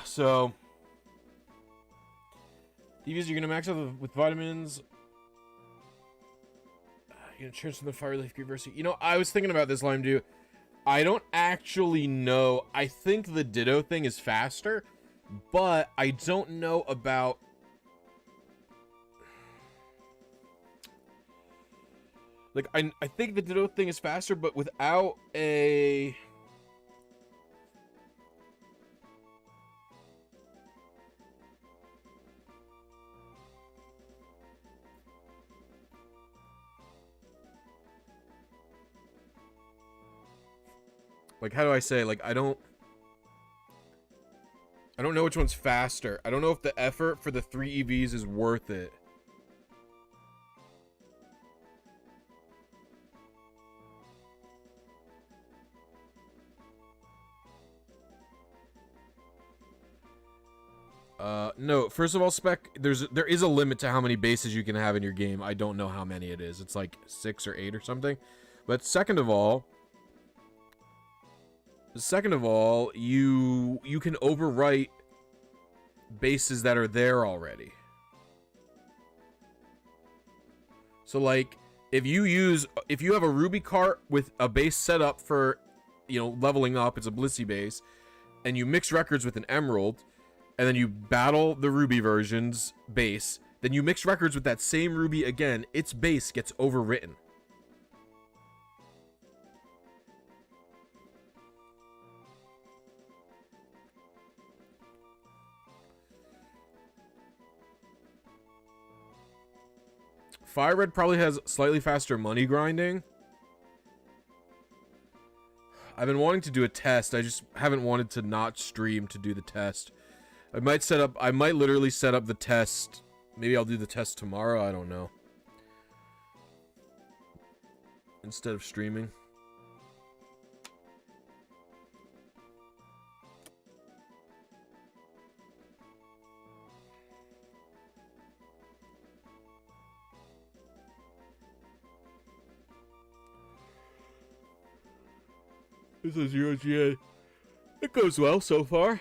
So EVs, you're gonna max out with vitamins. You're gonna change from the fire leaf reverse. You know, I was thinking about this, Lime Dew. I don't actually know. I think the Ditto thing is faster, but I don't know about. Like, I think the Ditto thing is faster, but without a. Like, how do I say? Like, I don't know which one's faster. I don't know if the effort for the 3 EVs is worth it. No, first of all, Spec, there is a limit to how many bases you can have in your game. I don't know how many it is. It's like 6 or 8 or something. But second of all, you can overwrite bases that are there already. So like, if you have a Ruby cart with a base set up for, you know, leveling up, it's a Blisy base, and you mix records with an Emerald, and then you battle the Ruby version's base, then you mix records with that same Ruby again, its base gets overwritten. Fire Red probably has slightly faster money grinding. I've been wanting to do a test. I just haven't wanted to not stream to do the test. I might literally set up the test. Maybe I'll do the test tomorrow. I don't know. Instead of streaming. This is Jirachi. It goes well so far.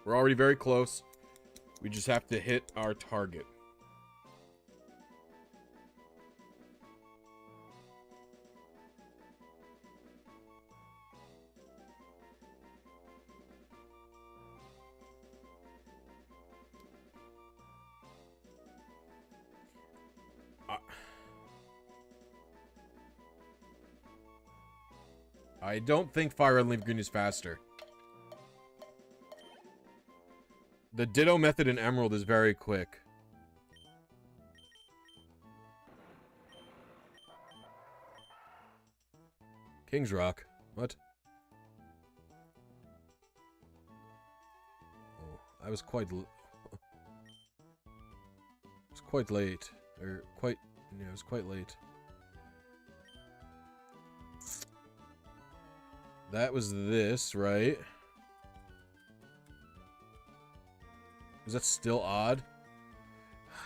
We're already very close. We just have to hit our target. I don't think Fire Red and Leaf Green is faster. The Ditto method in Emerald is very quick. King's Rock. What? Oh, I was quite late. Or quite... Yeah, it was quite late. That was this, right? Is that still odd?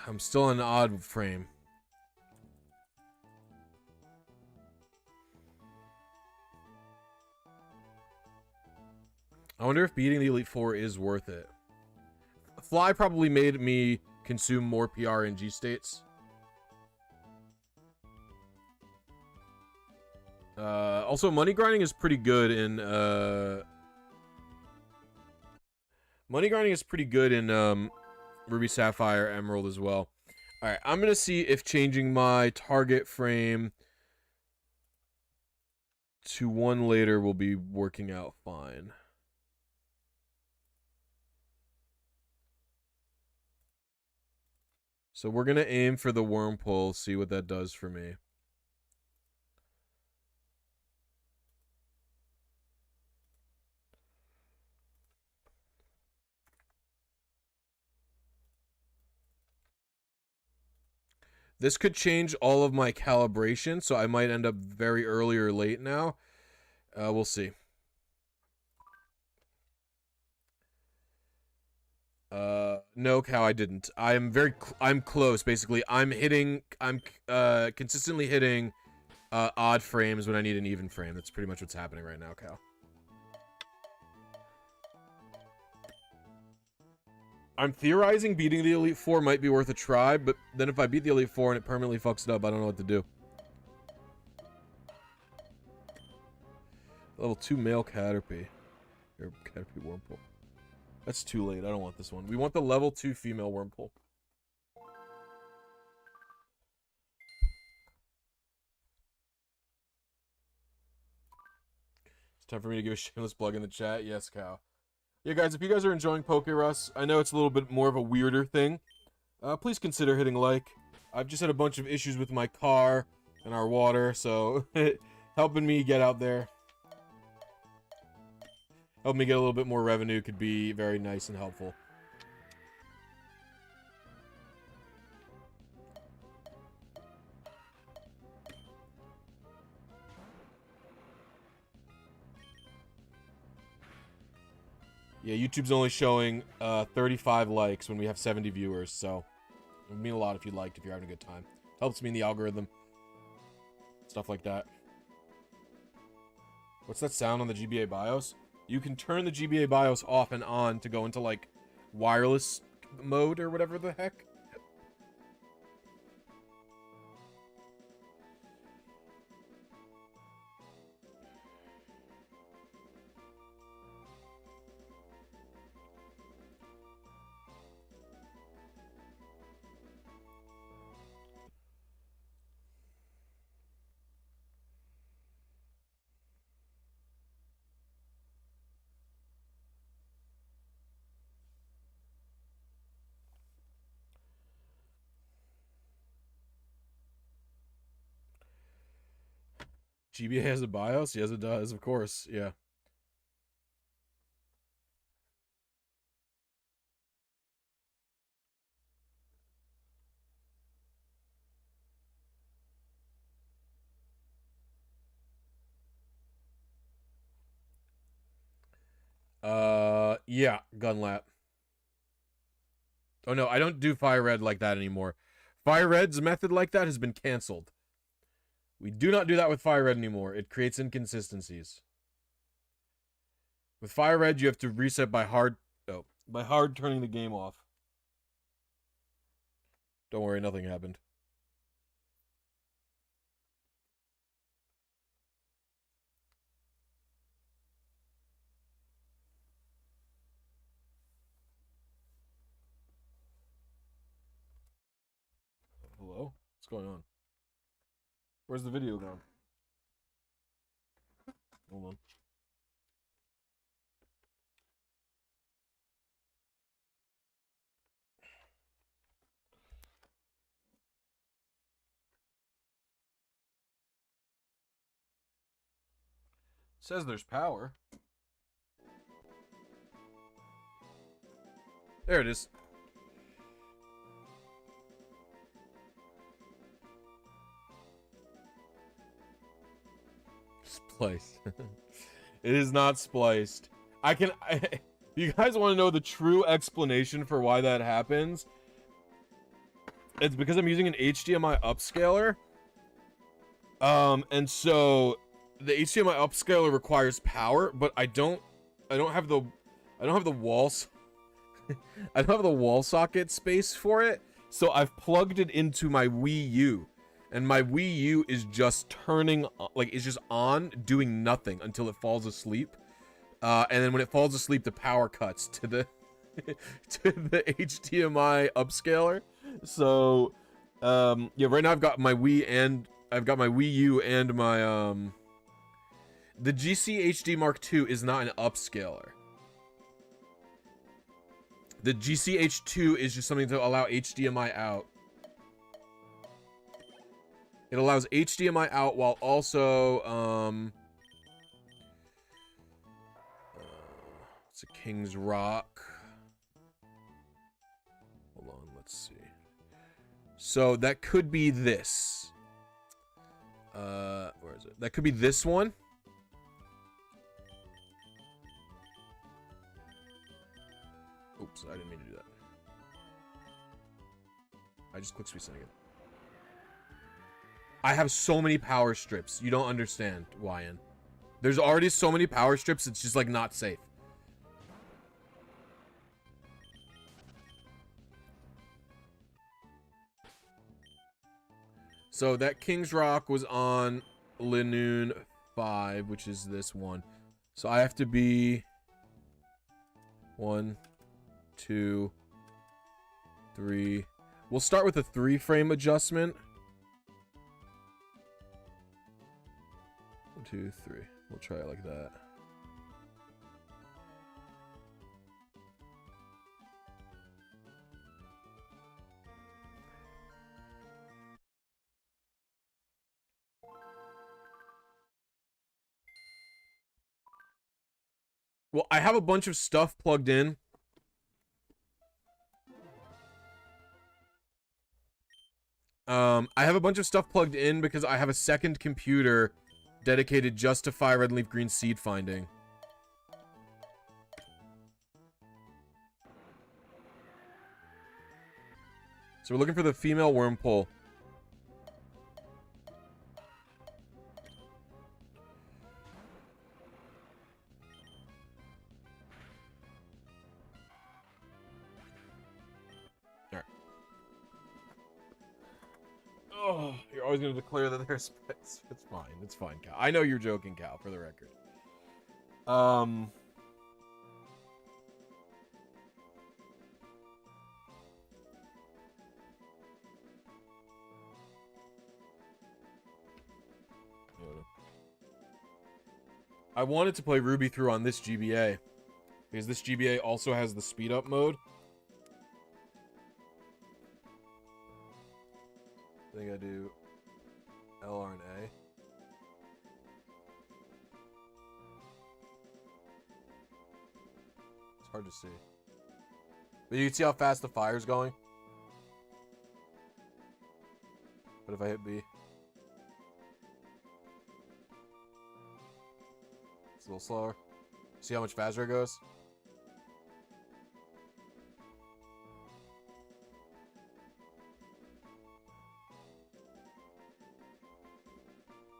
I'm still in an odd frame. I wonder if beating the Elite Four is worth it. Fly probably made me consume more PRNG states. Also, money grinding is pretty good in, Ruby, Sapphire, Emerald as well. Alright, I'm gonna see if changing my target frame to 1 later will be working out fine. So we're gonna aim for the Wormhole, see what that does for me. This could change all of my calibration, so I might end up very early or late now. We'll see. No, Cow, I didn't. I'm close, basically. I'm consistently hitting, odd frames when I need an even frame. That's pretty much what's happening right now, Cow. I'm theorizing beating the Elite Four might be worth a try, but then if I beat the Elite Four and it permanently fucks it up, I don't know what to do. Level 2 male Caterpie. Or Caterpie Wormhole. That's too late. I don't want this one. We want the level 2 female Wormhole. It's time for me to give a shameless plug in the chat. Yes, Cow. Yeah, guys, if you guys are enjoying PokeRus, I know it's a little bit more of a weirder thing. Please consider hitting like. I've just had a bunch of issues with my car and our water, so helping me get out there, helping me get a little bit more revenue could be very nice and helpful. Yeah, YouTube's only showing 35 likes when we have 70 viewers, so it would mean a lot if you liked, if you're having a good time. It helps me in the algorithm. Stuff like that. What's that sound on the GBA BIOS? You can turn the GBA BIOS off and on to go into, like, wireless mode or whatever the heck. GBA has a BIOS? Yes, it does, of course. Yeah. Yeah, Gunlap. Oh no, I don't do Fire Red like that anymore. Fire Red's method like that has been canceled. We do not do that with Fire Red anymore. It creates inconsistencies. With Fire Red, you have to reset by hard turning the game off. Don't worry, nothing happened. Hello? What's going on? Where's the video gone? Hold on. It says there's power. There it is. Spliced. It is not spliced. You guys want to know the true explanation for why that happens? It's because I'm using an HDMI upscaler. And so the HDMI upscaler requires power, but I don't have the walls. I don't have the wall socket space for it, so I've plugged it into my Wii U, and my Wii U is just turning, like, it's just on, doing nothing until it falls asleep, and then when it falls asleep, the power cuts to the to the HDMI upscaler. So, yeah, right now I've got my Wii U and my the GC HD Mark II is not an upscaler. The GCH2 is just something to allow HDMI out. It allows HDMI out while also, it's a King's Rock. Hold on, let's see. So that could be this. Where is it? That could be this one. Oops, I didn't mean to do that. I just clicked sweet again. I have so many power strips. You don't understand, YN. There's already so many power strips, it's just, like, not safe. So that King's Rock was on Linoon 5, which is this one. So I have to be 1, 2, 3. We'll start with a 3-frame adjustment. 1, 2, 3. We'll try it like that. Well, I have a bunch of stuff plugged in. I have a bunch of stuff plugged in because I have a second computer dedicated just to fire red and leaf green seed finding. So we're looking for the female wormpole. Alright. Oh, you're always going to declare that there's space. It's fine. It's fine, Cal. I know you're joking, Cal, for the record. I wanted to play Ruby through on this GBA, because this GBA also has the speed up mode. I think I do LR and A. hard to see. But you can see how fast the fire's going. But if I hit B, it's a little slower. See how much faster it goes?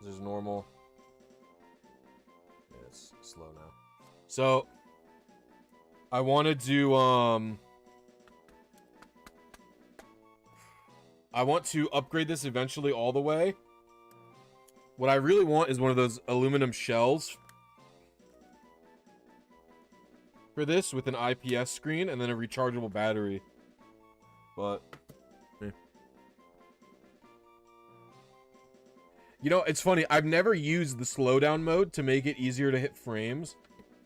This is normal. Yeah, it's slow now. So I want to do I want to upgrade this eventually all the way. What I really want is one of those aluminum shells for this with an IPS screen and then a rechargeable battery. But you know, it's funny. I've never used the slowdown mode to make it easier to hit frames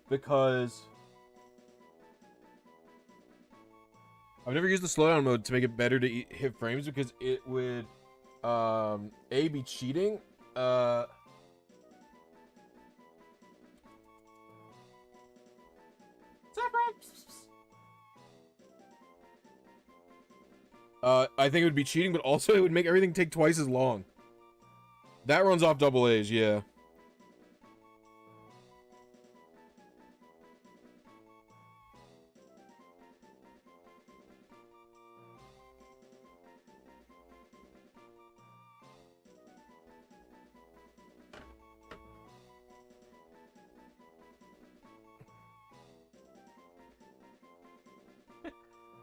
because I've never used the slowdown mode to make it better to hit frames because it would A, be cheating. I think it would be cheating, but also it would make everything take twice as long. That runs off double A's, yeah.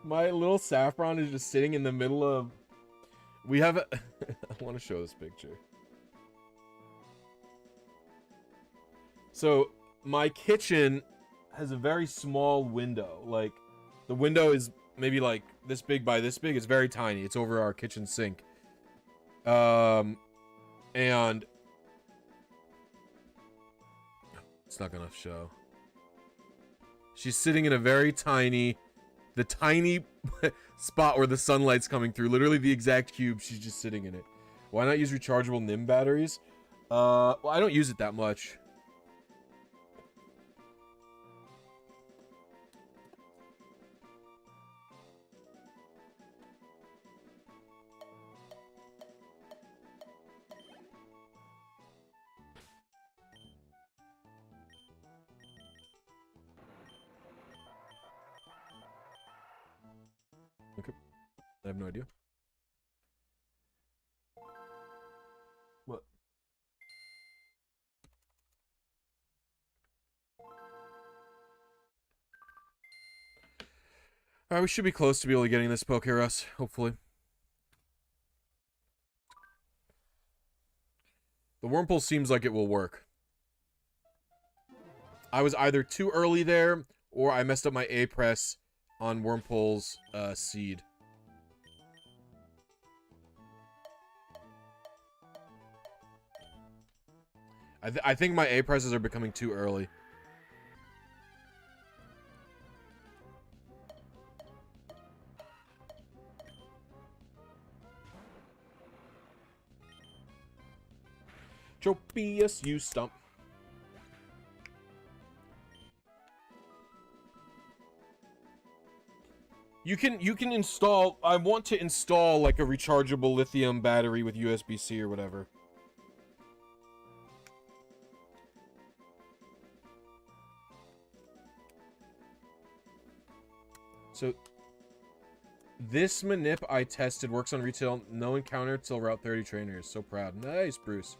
My little saffron is just sitting in the middle of... We have a... I want to show this picture. So, my kitchen has a very small window. Like, the window is maybe like this big by this big. It's very tiny. It's over our kitchen sink. And... It's not gonna show. She's sitting in a very tiny... The tiny spot where the sunlight's coming through. Literally the exact cube. She's just sitting in it. Why not use rechargeable NIM batteries? Well, I don't use it that much. Okay. I have no idea. What? Alright, we should be close to be able to getting this PokeRus, hopefully. The wormhole seems like it will work. I was either too early there, or I messed up my A press on Wormhole's seed. I think my A presses are becoming too early. Tropius, you stump. You can install... I want to install, like, a rechargeable lithium battery with USB-C or whatever. So, this manip I tested works on retail. No encounter till Route 30 trainers. So proud. Nice, Bruce.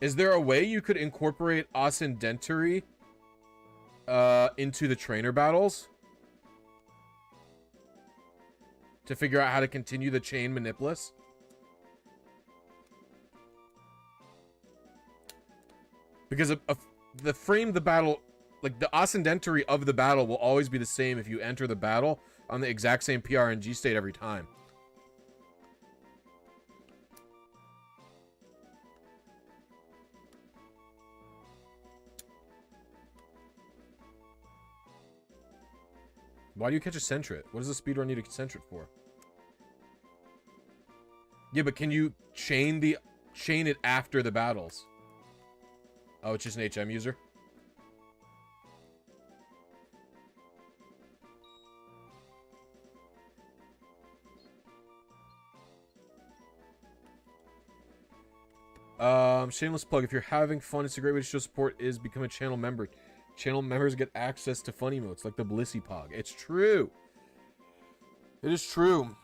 Is there a way you could incorporate Ascendentory into the trainer battles to figure out how to continue the chain manipless? Because the frame the battle, like the Ascendentory of the battle will always be the same if you enter the battle on the exact same PRNG state every time. Why do you catch a Sentret? What does a speedrun need a Sentret for? Yeah, but can you chain it after the battles? Oh, it's just an HM user? Shameless plug. If you're having fun, it's a great way to show support is become a channel member. Channel members get access to fun emotes like the Blissy Pog. It's true. It is true.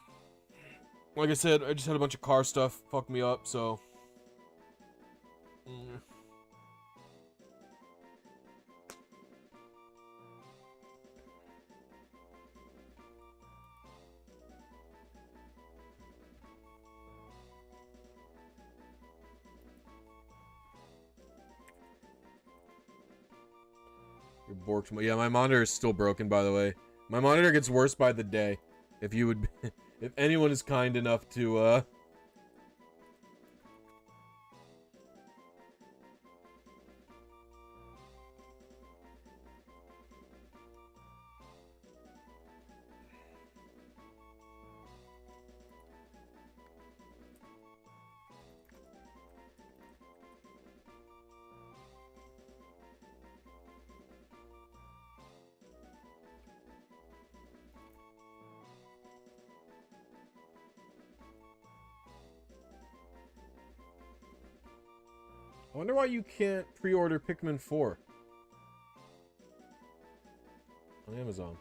Like I said, I just had a bunch of car stuff fuck me up, so... Your borked. Yeah, my monitor is still broken, by the way. My monitor gets worse by the day. If you would... if anyone is kind enough to, I wonder why you can't pre-order Pikmin 4 on Amazon.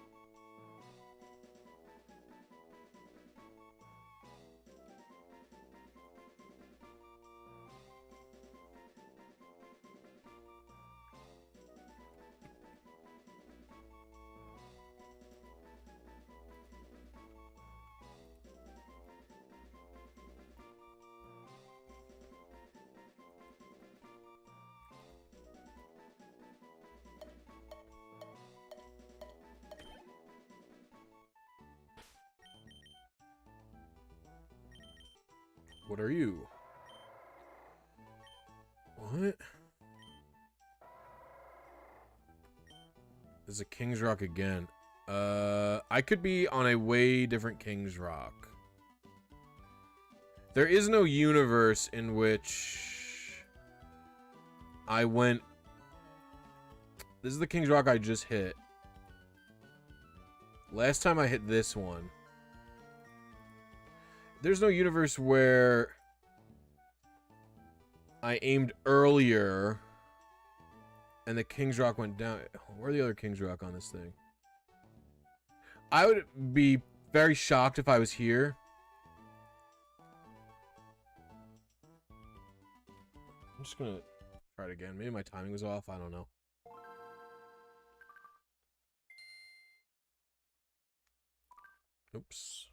What are you? What? There's a King's Rock again. I could be on a way different King's Rock. There is no universe in which I went... This is the King's Rock I just hit. Last time I hit this one. There's no universe where I aimed earlier and the King's Rock went down. Where are the other King's Rock on this thing? I would be very shocked if I was here. I'm just gonna try it again. Maybe my timing was off. I don't know. Oops.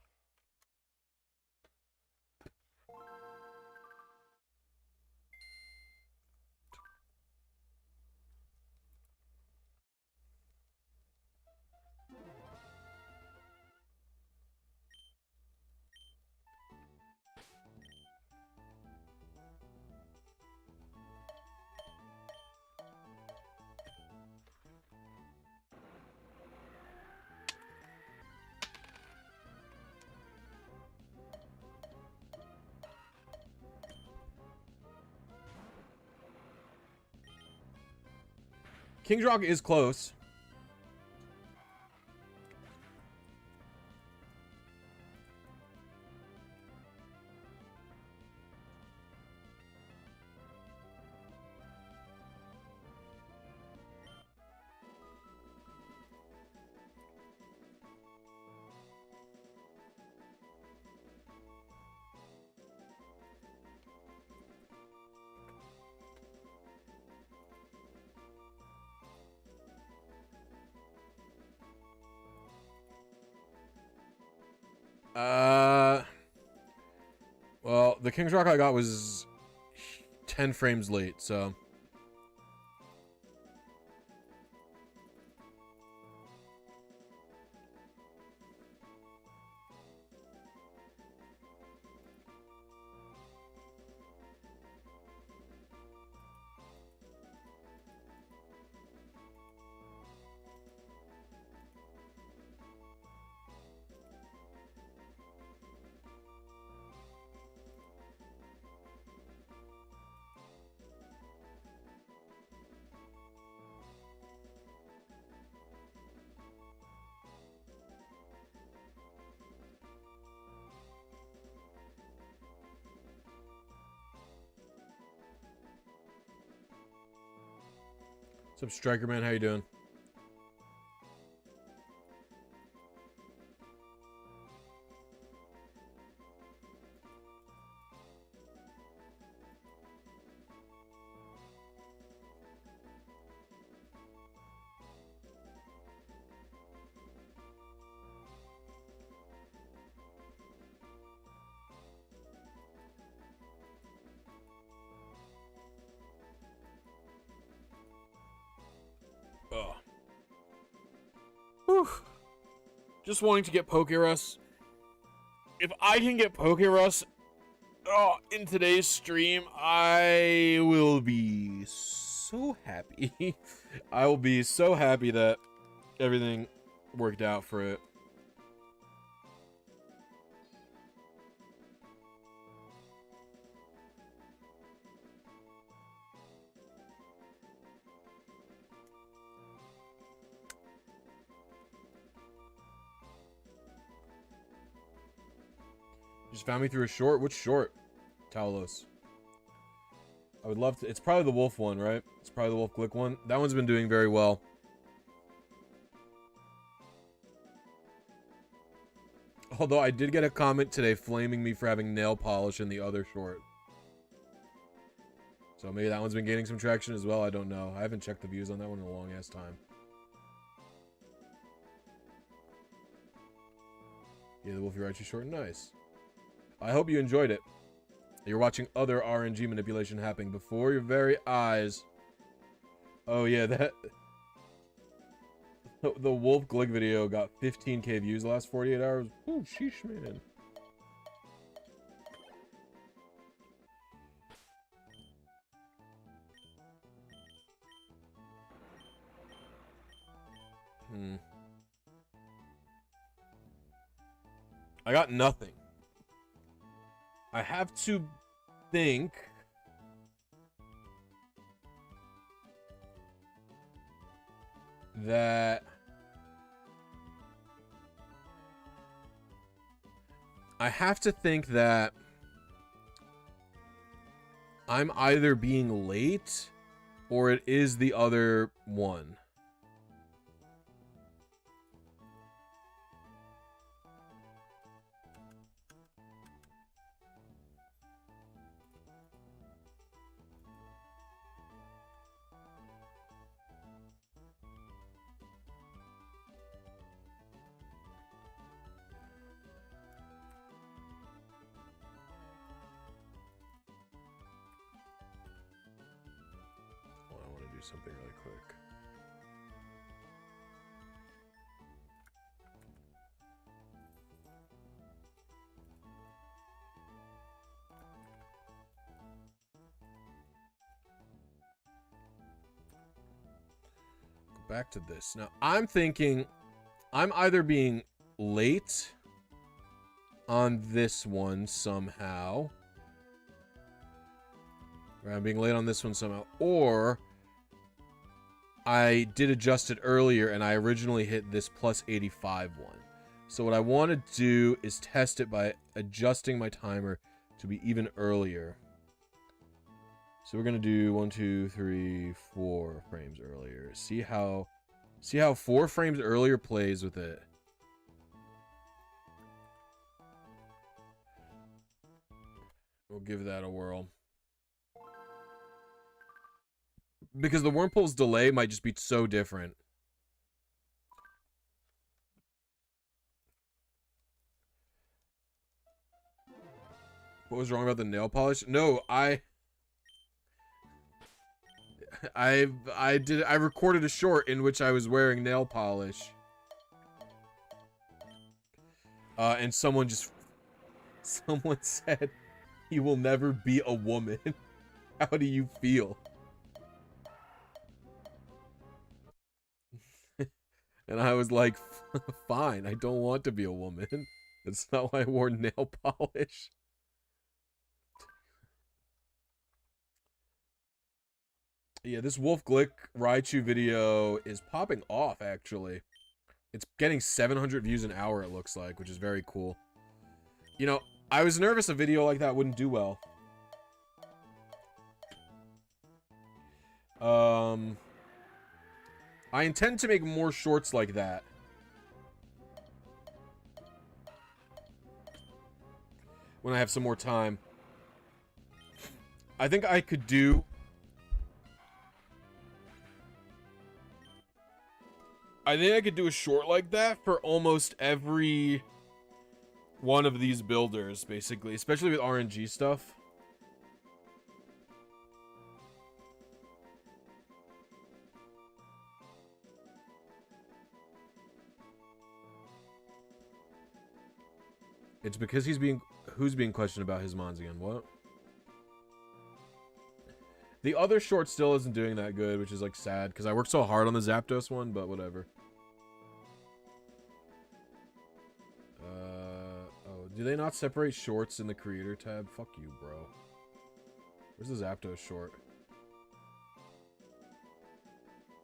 King's Rock is close. Well, the King's Rock I got was 10 frames late, so... What's up, Striker Man? How you doing? Ugh. Whew. Just wanting to get PokeRus. If I can get PokeRus in today's stream, I will be so happy. I will be so happy that everything worked out for it. Just found me through a short? Which short? Talos. I would love to. It's probably the wolf one, right? It's probably the wolf click one. That one's been doing very well. Although I did get a comment today flaming me for having nail polish in the other short. So maybe that one's been gaining some traction as well. I don't know. I haven't checked the views on that one in a long ass time. Yeah, the Wolf Jirachi short. Nice. I hope you enjoyed it. You're watching other RNG manipulation happening before your very eyes. Oh yeah, that... The Wolf Glick video got 15k views the last 48 hours. Ooh, sheesh, man. I got nothing. I have to think... that... I have to think that I'm either being late or it is the other one. Something really quick. Go back to this. Now, I'm thinking I'm either being late on this one somehow. Or I'm being late on this one somehow. Or I did adjust it earlier, and I originally hit this plus 85 one. So what I want to do is test it by adjusting my timer to be even earlier. So we're going to do 1, 2, 3, 4 frames earlier. See how 4 frames earlier plays with it. We'll give that a whirl. Because the Wurmple's delay might just be so different. What was wrong about the nail polish? No, I recorded a short in which I was wearing nail polish. And someone said, "You will never be a woman." How do you feel? And I was like, fine, I don't want to be a woman. That's not why I wore nail polish. Yeah, this Wolf Glick Raichu video is popping off, actually. It's getting 700 views an hour, it looks like, which is very cool. You know, I was nervous a video like that wouldn't do well. I intend to make more shorts like that. When I have some more time. I think I could do... I think I could do a short like that for almost every one of these builders, basically. Especially with RNG stuff. It's because he's being... Who's being questioned about his mons again? What? The other short still isn't doing that good, which is, like, sad. Because I worked so hard on the Zapdos one, but whatever. Oh, do they not separate shorts in the creator tab? Fuck you, bro. Where's the Zapdos short?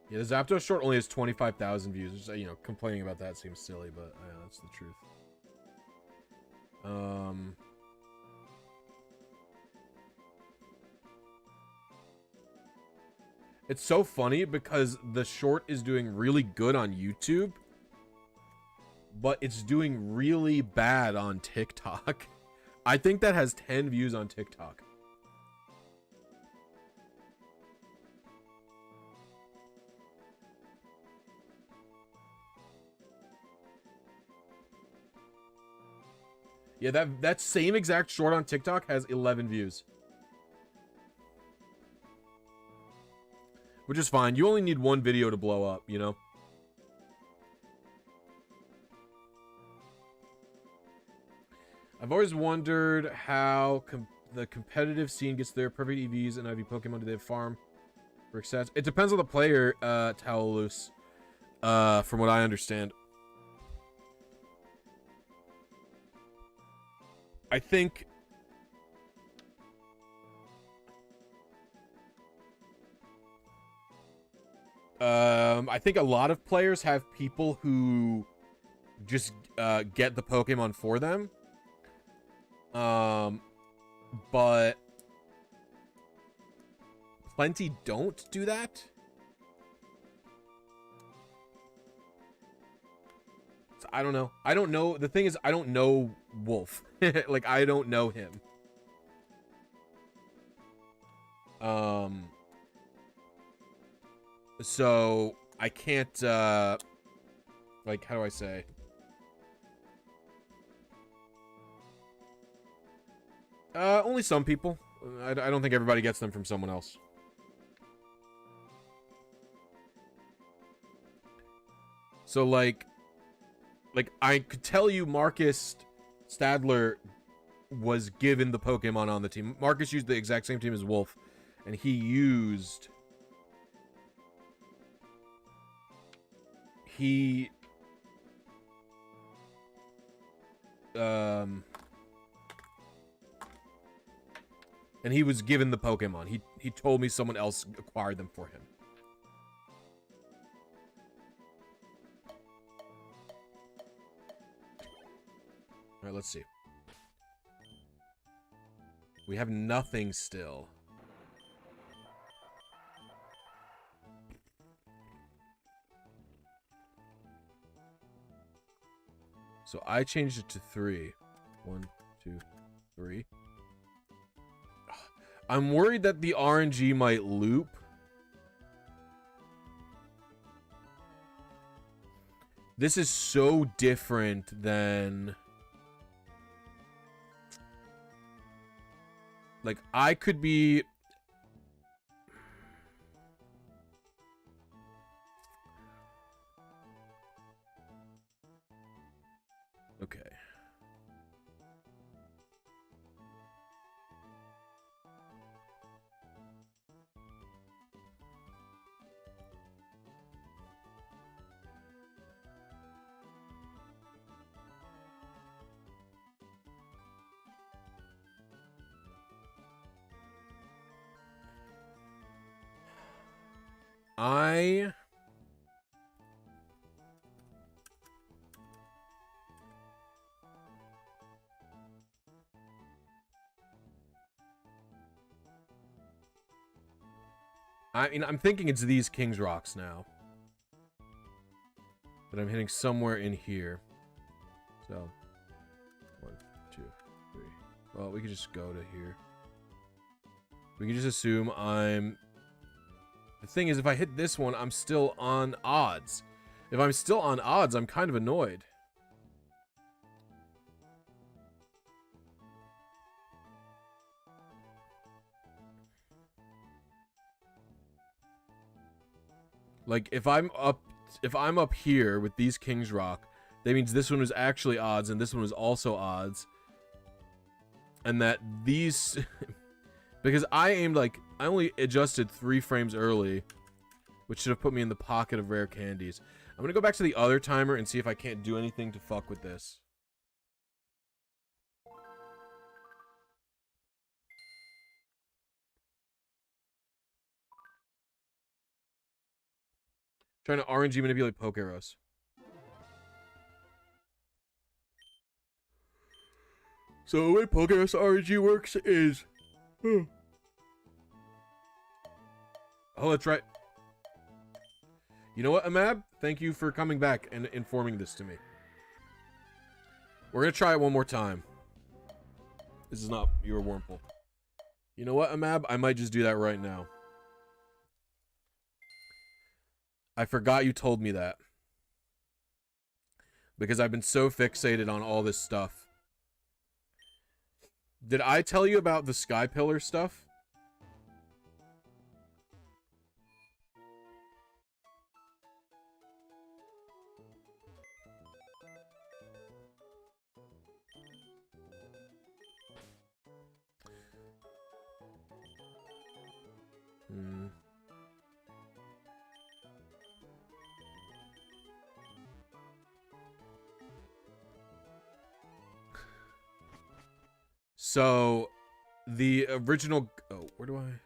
Yeah, the Zapdos short only has 25,000 views. Which, you know, complaining about that seems silly, but yeah, that's the truth. It's so funny because the short is doing really good on YouTube, but it's doing really bad on TikTok. I think that has 10 views on TikTok. Yeah, that same exact short on TikTok has 11 views. Which is fine. You only need one video to blow up, you know? I've always wondered how the competitive scene gets their perfect EVs and IV Pokemon. Do they farm for stats? It depends on the player, Talaloose, from what I understand. I think... I think a lot of players have people who just get the Pokemon for them. But plenty don't do that. So I don't know. I don't know. The thing is, I don't know Wolf. Like, I don't know him. So I can't, like, how do I say? Only some people. I don't think everybody gets them from someone else. So, like, I could tell you Marcus Stadler was given the Pokemon on the team. Marcus used the exact same team as Wolf, and he used... and he was given the Pokemon. He told me someone else acquired them for him. Alright, let's see. We have nothing still. So I changed it to 3. 1, 2, 3. I'm worried that the RNG might loop. This is so different than... Like, I could be... Okay. I mean, I'm thinking it's these King's Rocks now. But I'm hitting somewhere in here. So, 1, 2, 3. Well, we could just go to here. We can just assume I'm... The thing is, if I hit this one, I'm still on odds. If I'm still on odds, I'm kind of annoyed. Like, if I'm up here with these King's Rock, that means this one was actually odds, and this one was also odds. And that these... Because I aimed, like, I only adjusted 3 frames early, which should have put me in the pocket of rare candies. I'm gonna go back to the other timer and see if I can't do anything to fuck with this. Trying to RNG manipulate PokeRus. So the way PokeRus RNG works is... Oh, that's right. You know what, Amab? Thank you for coming back and informing this to me. We're gonna try it one more time. This is not your Wurmple. You know what, Amab? I might just do that right now. I forgot you told me that. Because I've been so fixated on all this stuff. Did I tell you about the Sky Pillar stuff? So, the original... Oh, where do I...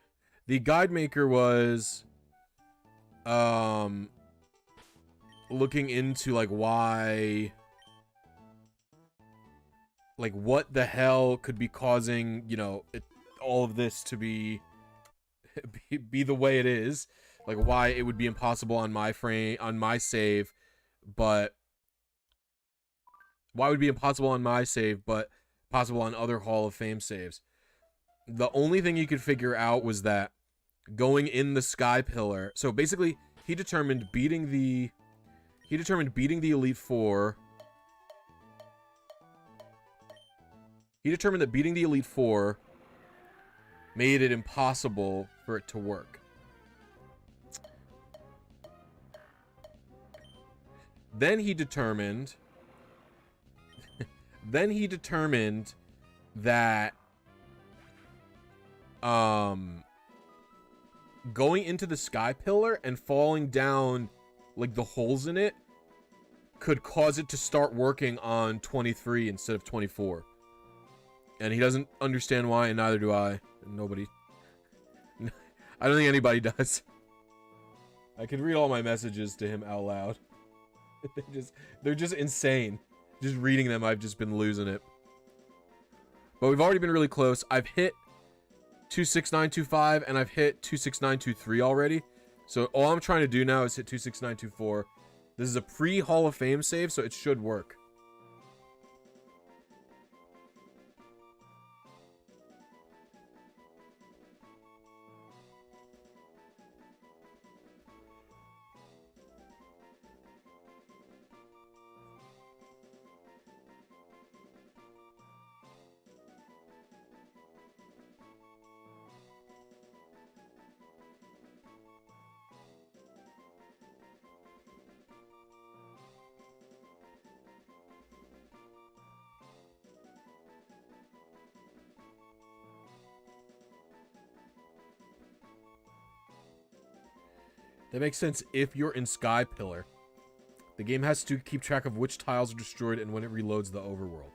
The guide maker was... looking into, like, why... Like, what the hell could be causing, you know, all of this to be the way it is. Like, why it would be impossible on my save, but... Why would it be impossible on my save, but... possible on other Hall of Fame saves. The only thing you could figure out was that going in the Sky Pillar. So basically, he determined beating the Elite Four. He determined that beating the Elite Four made it impossible for it to work. Then he determined that going into the Sky Pillar and falling down like the holes in it could cause it to start working on 23 instead of 24. And he doesn't understand why, and neither do I. Nobody. I don't think anybody does. I could read all my messages to him out loud. They're just insane. Just reading them, I've just been losing it. But we've already been really close. I've hit 26925 and I've hit 26923 already. So all I'm trying to do now is hit 26924. This is a pre-Hall of Fame save, so it should work. That makes sense if you're in Sky Pillar. The game has to keep track of which tiles are destroyed and when it reloads the overworld.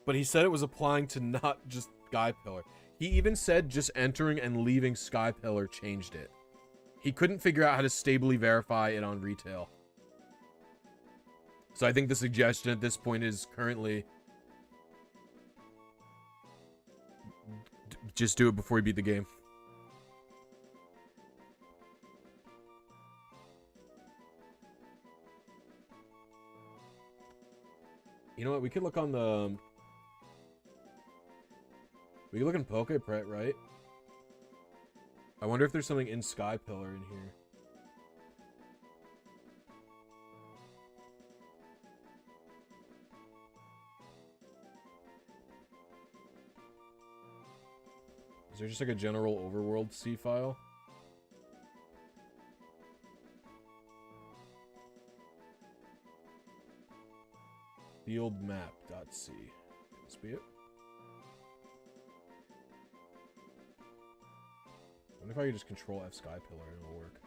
But he said it was applying to not just Sky Pillar. He even said just entering and leaving Sky Pillar changed it. He couldn't figure out how to stably verify it on retail. So I think the suggestion at this point is currently... just do it before you beat the game. You know what? We could look on the... We could look in Pokepret, right? I wonder if there's something in Sky Pillar in here. Is there just like a general overworld C file? Fieldmap.c. This be it? I wonder if I could just control F Sky Pillar and it'll work.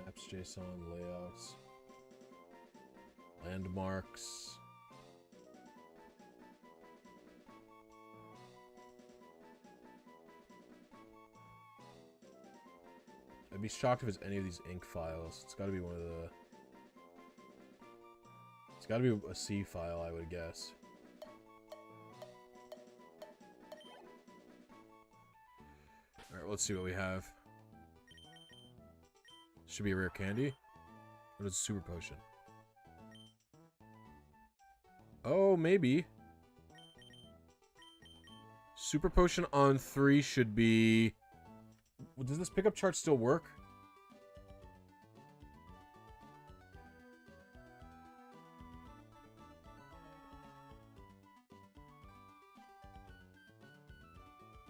Maps, JSON, layouts, landmarks. I'd be shocked if it's any of these ink files. It's gotta be one of the... It's gotta be a C file, I would guess. Alright, let's see what we have. Should be a rare candy. What is a super potion? Oh, maybe. Super potion on 3 should be... Does this pickup chart still work?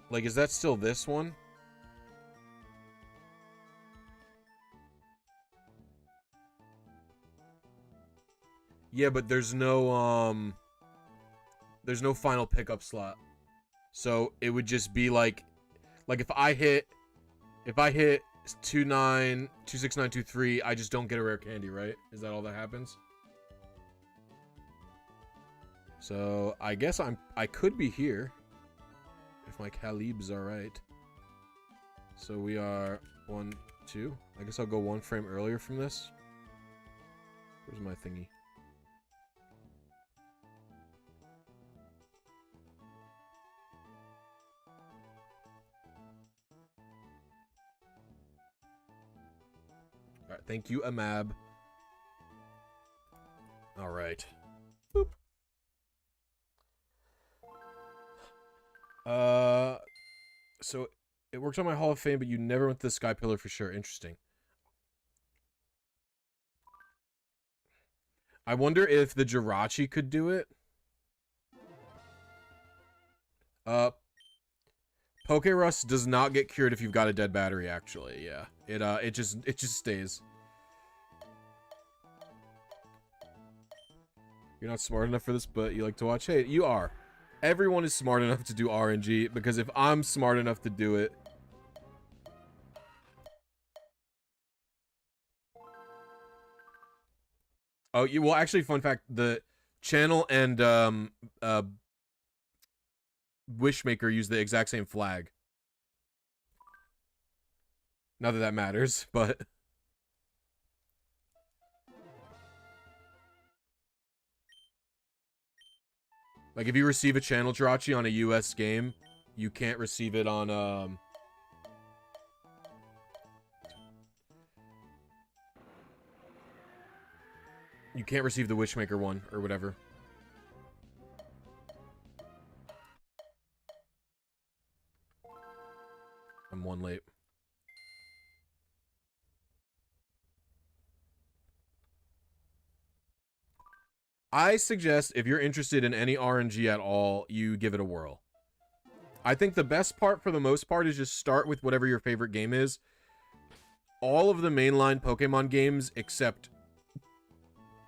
Like, is that still this one? Yeah, but there's no final pickup slot. So it would just be like if I hit 26923, I just don't get a rare candy, right? Is that all that happens? So I guess I could be here if my calibs are right. So we are 1, 2. I guess I'll go 1 frame earlier from this. Where's my thingy? Alright, thank you, Amab. Alright. Boop. So it worked on my Hall of Fame, but you never went to the Sky Pillar for sure. Interesting. I wonder if the Jirachi could do it. PokeRus does not get cured if you've got a dead battery, actually. Yeah. It just stays. You're not smart enough for this, but you like to watch. Hey, you are. Everyone is smart enough to do RNG, because if I'm smart enough to do it... Oh, well, actually, fun fact, the channel and, Wishmaker use the exact same flag. Not that that matters, but... Like, if you receive a channel Jirachi on a US game, you can't receive it on, you can't receive the Wishmaker one, or whatever. I'm 1 late. I suggest, if you're interested in any RNG at all, you give it a whirl. I think the best part, for the most part, is just start with whatever your favorite game is. All of the mainline Pokemon games, except...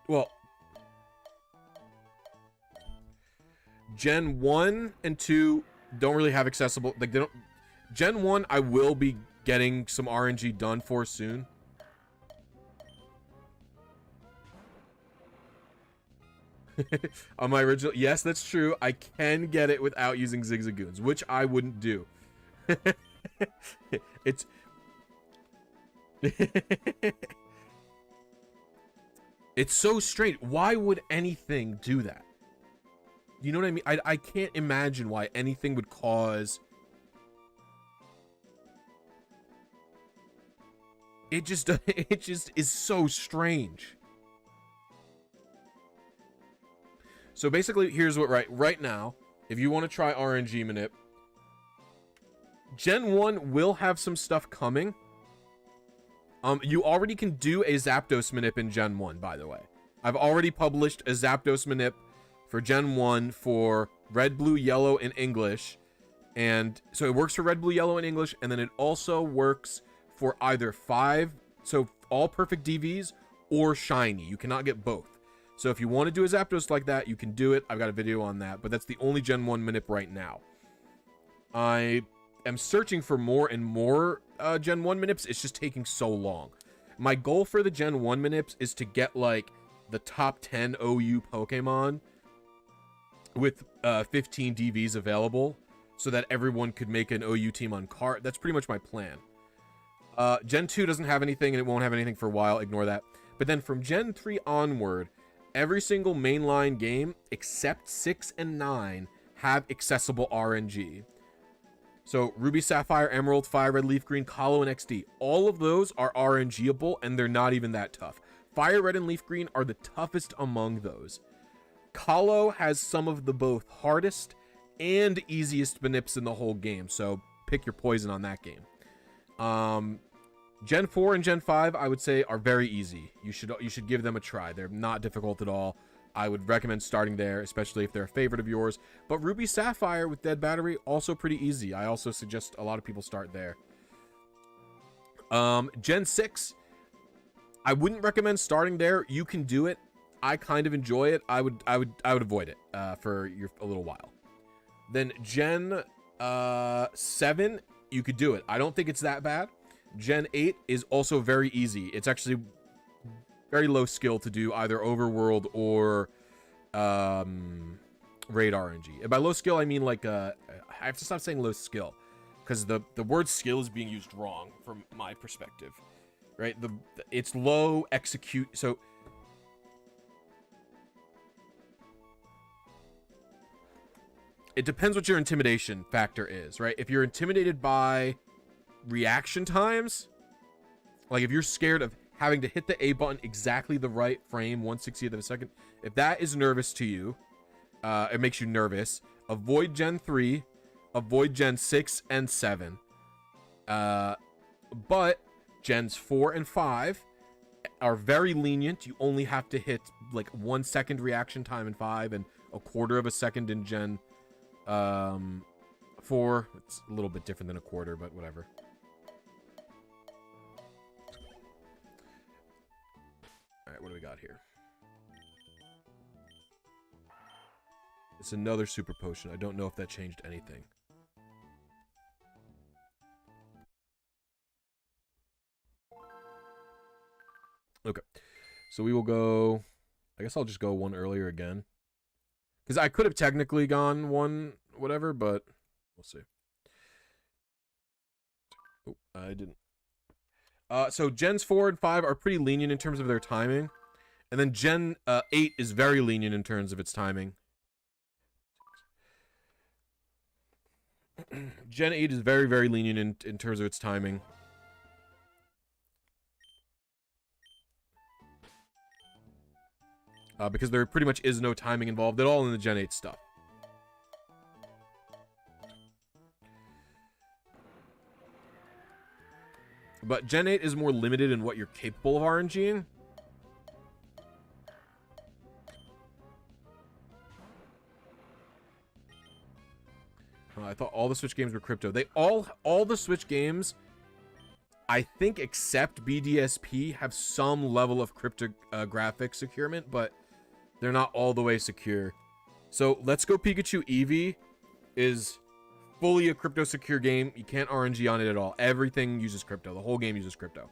Well... Gen 1 and 2 don't really have accessible... Like, they don't... Gen 1, I will be getting some RNG done for soon. On my original... Yes, that's true. I can get it without using Zigzagoons, which I wouldn't do. It's... It's so strange. Why would anything do that? You know what I mean? I can't imagine why anything would cause... It just is so strange. So basically, here's what right now, if you want to try RNG manip, Gen 1 will have some stuff coming. You already can do a Zapdos manip in Gen 1, by the way. I've already published a Zapdos manip for Gen 1 for Red, Blue, Yellow, and English. And so it works for Red, Blue, Yellow, and English, and then it also works for either 5, so all perfect DVs, or shiny. You cannot get both. So if you want to do a Zapdos like that, you can do it. I've got a video on that, but that's the only Gen 1 manip right now. I am searching for more and more Gen 1 manips. It's just taking so long. My goal for the Gen 1 manips is to get, like, the top 10 OU Pokemon with 15 DVs available so that everyone could make an OU team on cart. That's pretty much my plan. Gen 2 doesn't have anything, and it won't have anything for a while. Ignore that. But then from Gen 3 onward, every single mainline game except 6 and 9 have accessible RNG. So Ruby, Sapphire, Emerald, Fire Red, Leaf Green, Colo, and XD. All of those are RNGable, and they're not even that tough. Fire Red and Leaf Green are the toughest among those. Colo has some of the both hardest and easiest manips in the whole game, so pick your poison on that game. Gen 4 and Gen 5, I would say, are very easy. You should give them a try. They're not difficult at all. I would recommend starting there, especially if they're a favorite of yours. But Ruby Sapphire with Dead Battery, also pretty easy. I also suggest a lot of people start there. Gen 6, I wouldn't recommend starting there. You can do it. I kind of enjoy it. I would avoid it for a little while. Then Gen 7, you could do it. I don't think it's that bad. Gen 8 is also very easy. It's actually very low skill to do either Overworld or Raid RNG. And by low skill, I mean like I have to stop saying low skill because the word skill is being used wrong from my perspective, right? It's low execute. So it depends what your intimidation factor is, right? If you're intimidated by reaction times, like if you're scared of having to hit the A button exactly the right frame, 1/60th of a second, if that is nervous to you, it makes you nervous, avoid Gen 3, avoid Gen 6 and 7. But Gens 4 and 5 are very lenient. You only have to hit like 1 second reaction time in 5 and 1/4 of a second in Gen 4. It's a little bit different than 1/4, but whatever. Alright, what do we got here? It's another super potion. I don't know if that changed anything. Okay. So we will go... I guess I'll just go one earlier again. Because I could have technically gone one whatever, but we'll see. Oh, I didn't. So Gens 4 and 5 are pretty lenient in terms of their timing. And then Gen 8 is very lenient in terms of its timing. Gen 8 is very, very lenient in terms of its timing. Because there pretty much is no timing involved at all in the Gen 8 stuff. But Gen 8 is more limited in what you're capable of RNGing. I thought all the Switch games were crypto. They all the Switch games, I think except BDSP, have some level of cryptographic securement, but they're not all the way secure. So Let's Go Pikachu Eevee is fully a crypto secure game. You can't RNG on it at all. Everything uses crypto. The whole game uses crypto.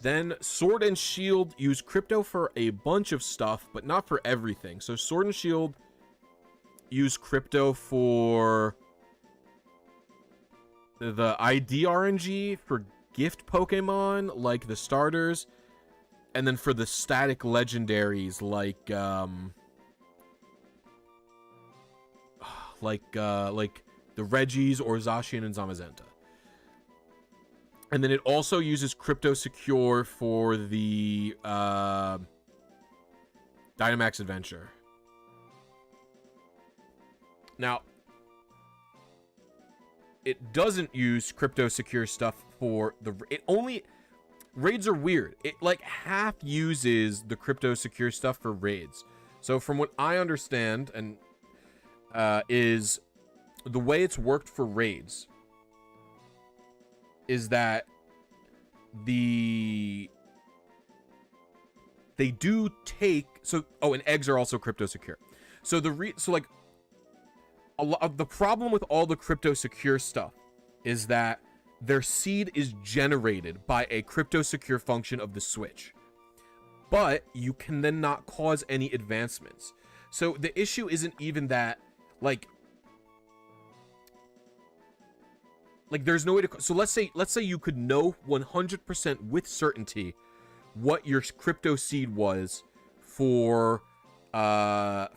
Then Sword and Shield use crypto for a bunch of stuff, but not for everything. So Sword and Shield use crypto for the ID RNG, for gift Pokemon, like the starters, And then for the static legendaries, like the Regis or Zacian and Zamazenta. And then it also uses Crypto Secure for the Dynamax Adventure. Now, it doesn't use Crypto Secure stuff for the... Raids are weird. It, like, half uses the Crypto Secure stuff for raids. So from what I understand, and is the way it's worked for raids is that they do take... So, oh, and eggs are also Crypto Secure. So like, a lot of the problem with all the Crypto Secure stuff is that their seed is generated by a Crypto Secure function of the Switch, but you can then not cause any advancements. So the issue isn't even that, like there's no way to... So let's say you could know 100% with certainty what your crypto seed was for the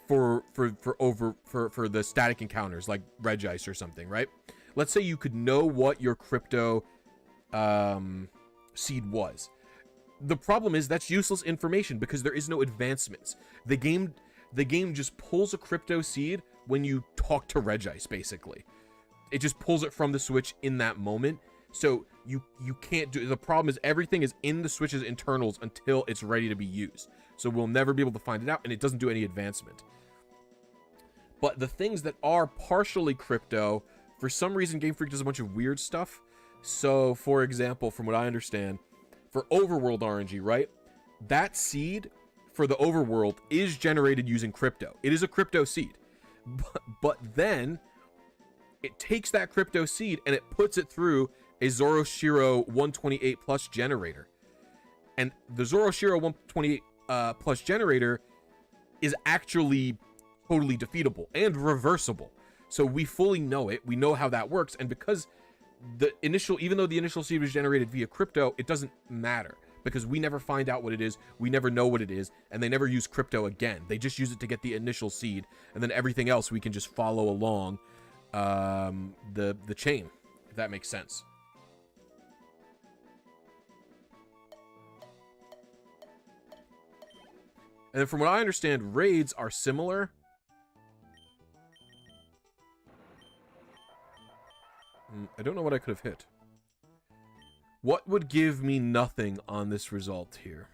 static encounters like Regice or something, right? Let's say you could know what your crypto seed was. The problem is that's useless information because there is no advancements. The game just pulls a crypto seed when you talk to Regice, basically. It just pulls it from the Switch in that moment. So you can't do... The problem is everything is in the Switch's internals until it's ready to be used. So we'll never be able to find it out, and it doesn't do any advancement. But the things that are partially crypto, for some reason Game Freak does a bunch of weird stuff. So, for example, from what I understand, for Overworld RNG, right? That seed for the Overworld is generated using crypto. It is a crypto seed. But then it takes that crypto seed and it puts it through a Zoroshiro 128 plus generator. And the Zoroshiro 128 plus generator is actually totally defeatable and reversible. So we fully know it. We know how that works. And because even though the initial seed was generated via crypto, it doesn't matter because we never find out what it is. We never know what it is. And they never use crypto again. They just use it to get the initial seed. And then everything else we can just follow along the chain, if that makes sense. And then from what I understand, raids are similar. I don't know what I could have hit. What would give me nothing on this result here?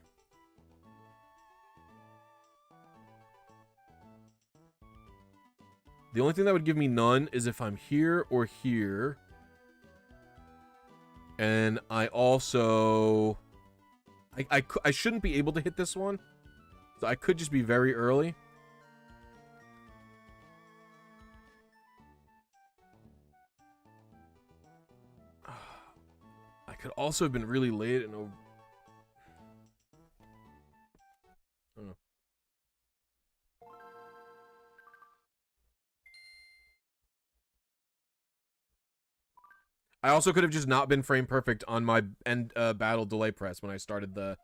The only thing that would give me none is if I'm here or here. And I also... I shouldn't be able to hit this one. So I could just be very early. I could also have been really late and over... Oh. I also could have just not been frame perfect on my end battle delay press when I started the...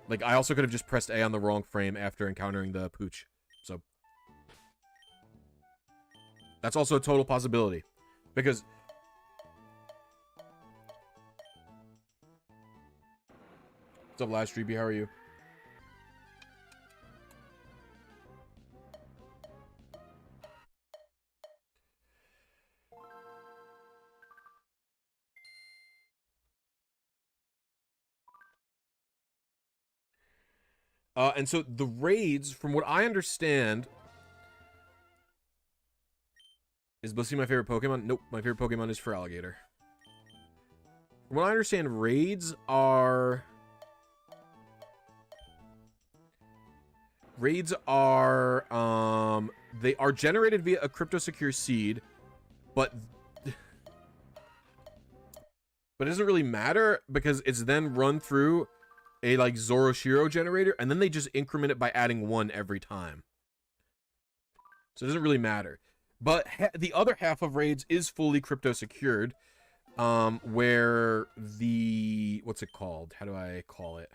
Like, I also could have just pressed A on the wrong frame after encountering the Pooch. So... That's also a total possibility. Because... What's up, Last Streepy? How are you? And so the raids, from what I understand... Is Blisy my favorite Pokemon? Nope, my favorite Pokemon is FRLG. From what I understand, raids are... Raids are, they are generated via a crypto secure seed, but it doesn't really matter because it's then run through a, like, Zoroshiro generator, and then they just increment it by adding 1 every time. So it doesn't really matter. But the other half of raids is fully crypto secured, where the, what's it called? How do I call it?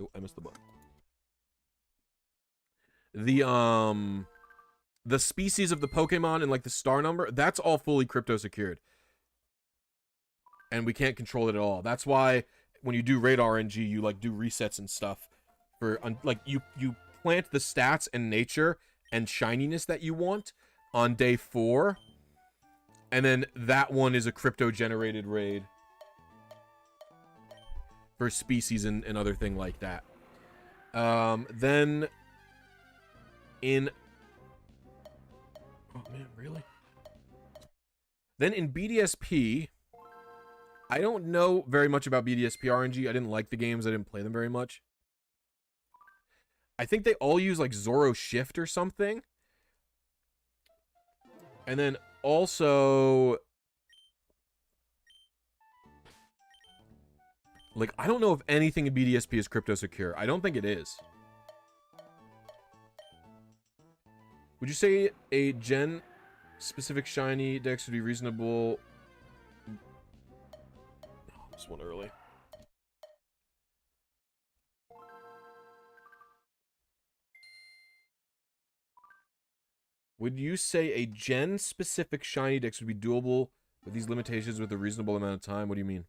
Oh, I missed the button. The species of the Pokemon and like the star number, that's all fully crypto secured. And we can't control it at all. That's why when you do raid RNG, you like do resets and stuff for like you plant the stats and nature and shininess that you want on day 4. And then that one is a crypto generated raid for species and other thing like that. Then in oh man, really? Then in BDSP, I don't know very much about BDSP RNG. I didn't like the games. I didn't play them very much. I think they all use like Zoro Shift or something. And then also, like, I don't know if anything in BDSP is crypto secure. I don't think it is. Would you say a gen specific shiny dex would be reasonable? Oh, this one early. Would you say a gen specific shiny dex would be doable with these limitations with a reasonable amount of time? What do you mean?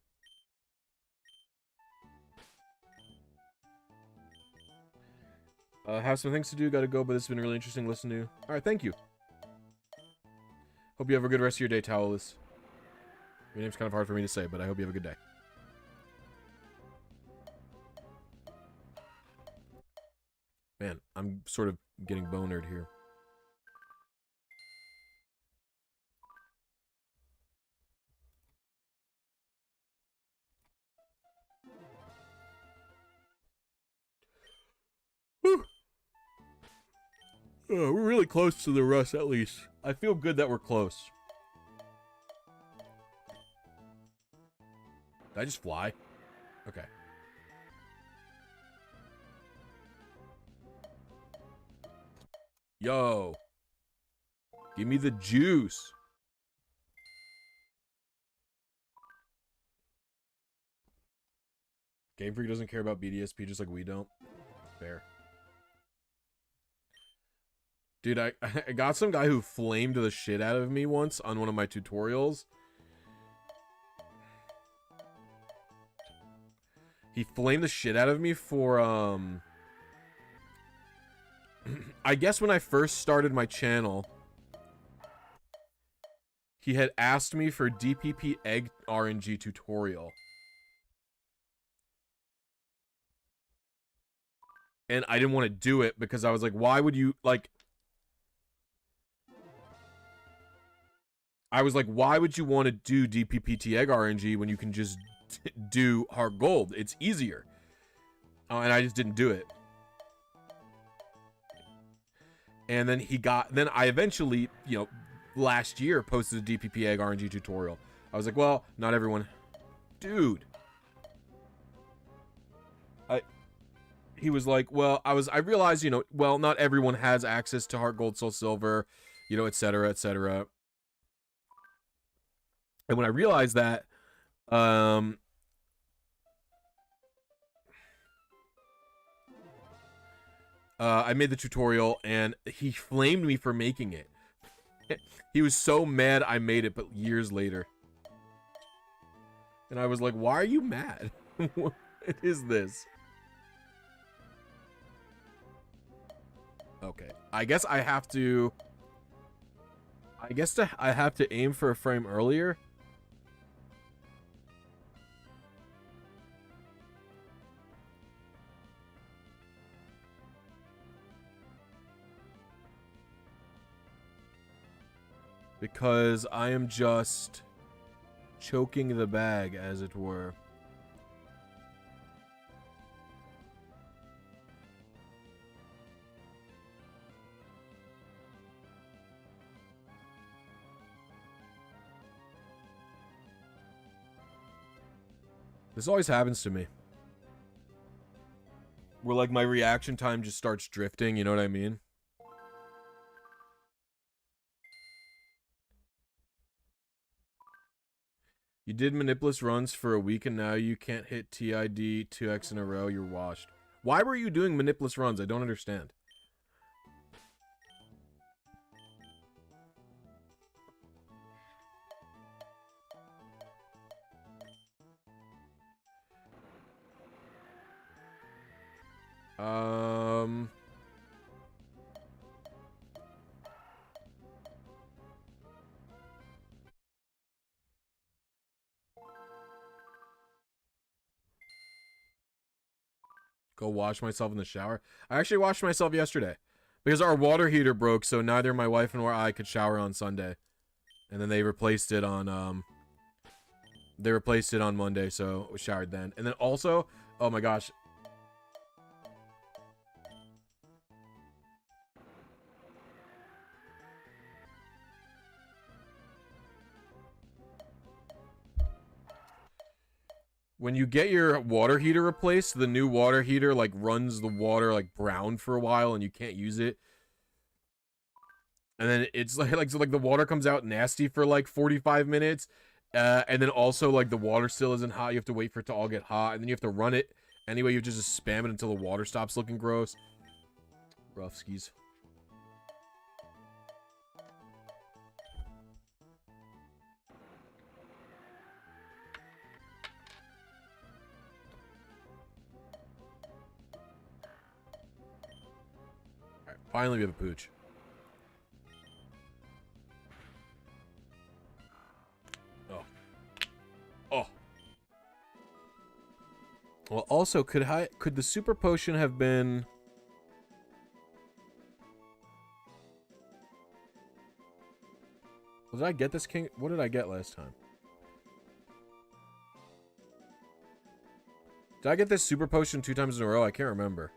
Have some things to do, gotta go, but it's been really interesting to listen to. Alright, thank you. Hope you have a good rest of your day, Towelus. Your name's kind of hard for me to say, but I hope you have a good day. Man, I'm sort of getting bonered here. Whew. Oh, we're really close to the rust, at least. I feel good that we're close. Did I just fly? Okay. Yo. Give me the juice. Game Freak doesn't care about BDSP just like we don't. Fair. Dude, I got some guy who flamed the shit out of me once on one of my tutorials. He flamed the shit out of me for, I guess when I first started my channel, he had asked me for DPP egg RNG tutorial. And I didn't want to do it because I was like, why would you, like... I was like, why would you want to do DPPT egg RNG when you can just do Heart Gold? It's easier. And I just didn't do it. And then then I eventually, you know, last year posted a DPP egg RNG tutorial. I was like, well, not everyone. Dude. He was like, well, I realized, you know, well, not everyone has access to Heart Gold, Soul Silver, you know, etc., etc. And when I realized that, I made the tutorial, and he flamed me for making it. He was so mad I made it, but years later. And I was like, why are you mad? What is this? Okay, I guess I have to... I have to aim for a frame earlier. Because I am just choking the bag, as it were. This always happens to me. Where, like, my reaction time just starts drifting, you know what I mean? You did Maniplus runs for a week and now you can't hit TID 2x in a row, you're washed. Why were you doing manipless runs? I don't understand. Go wash myself in the shower. I actually washed myself yesterday because our water heater broke, so neither my wife nor I could shower on Sunday. And then they replaced it on Monday, so we showered then. And then also, oh my gosh. When you get your water heater replaced, the new water heater, like, runs the water, like, brown for a while, and you can't use it. And then it's, so, the water comes out nasty for, like, 45 minutes. And then also, like, the water still isn't hot. You have to wait for it to all get hot. And then you have to run it. Anyway, you just spam it until the water stops looking gross. Rough skis. Finally, we have a pooch. Oh. Oh. Well, also, could the super potion have been... Did I get this king? What did I get last time? Did I get this super potion 2 times in a row? I can't remember.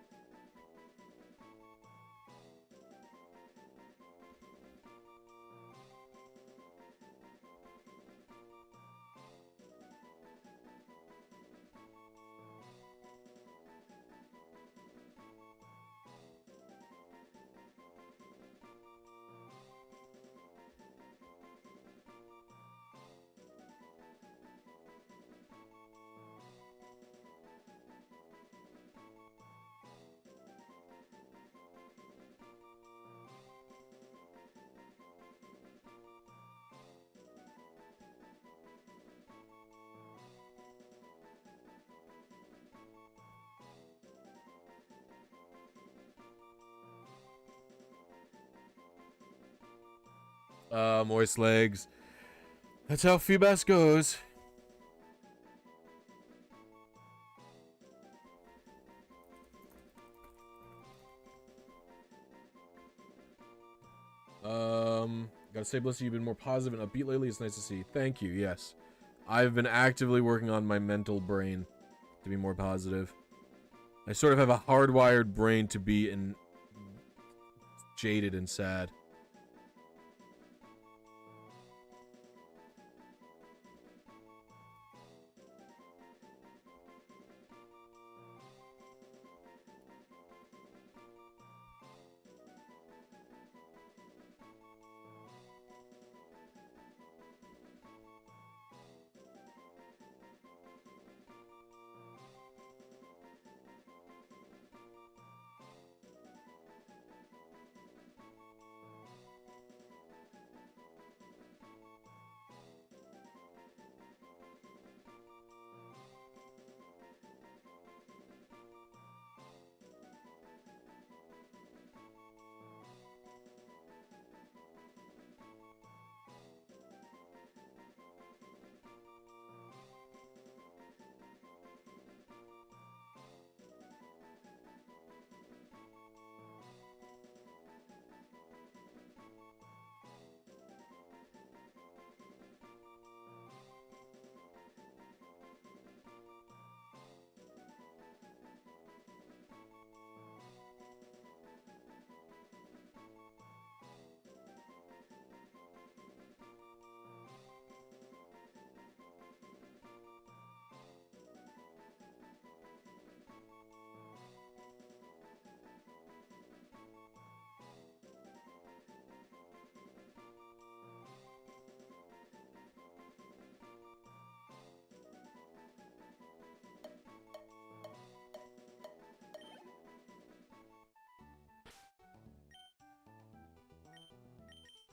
Moist legs. That's how Feebas goes. Gotta say, Blisy, you've been more positive and upbeat lately. It's nice to see. Thank you, yes. I've been actively working on my mental brain to be more positive. I sort of have a hardwired brain to be jaded and sad.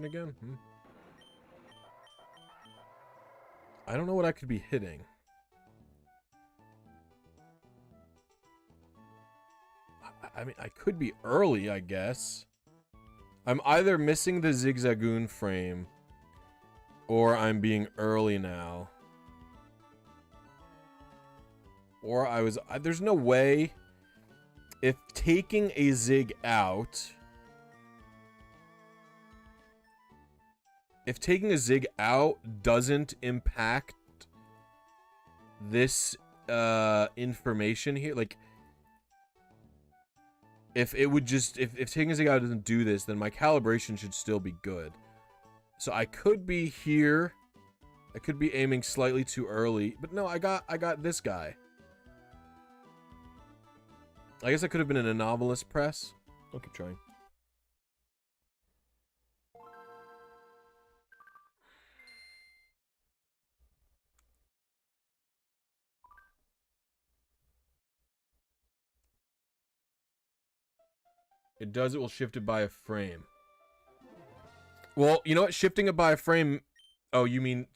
calibration again? I don't know what I could be hitting. I mean, I could be early, I guess. I'm either missing the zigzagoon frame, or I'm being early now. Or I was... there's no way... If taking a zig out... If taking a zig out doesn't impact this information here, like... If it would just... If taking a zig out doesn't do this, then my calibration should still be good. So I could be here. I could be aiming slightly too early. But no, I got this guy. I guess I could have been an anomalous press. I'll keep trying. It does, it will shift it by a frame. Well, you know what? Shifting it by a frame... Oh, you mean...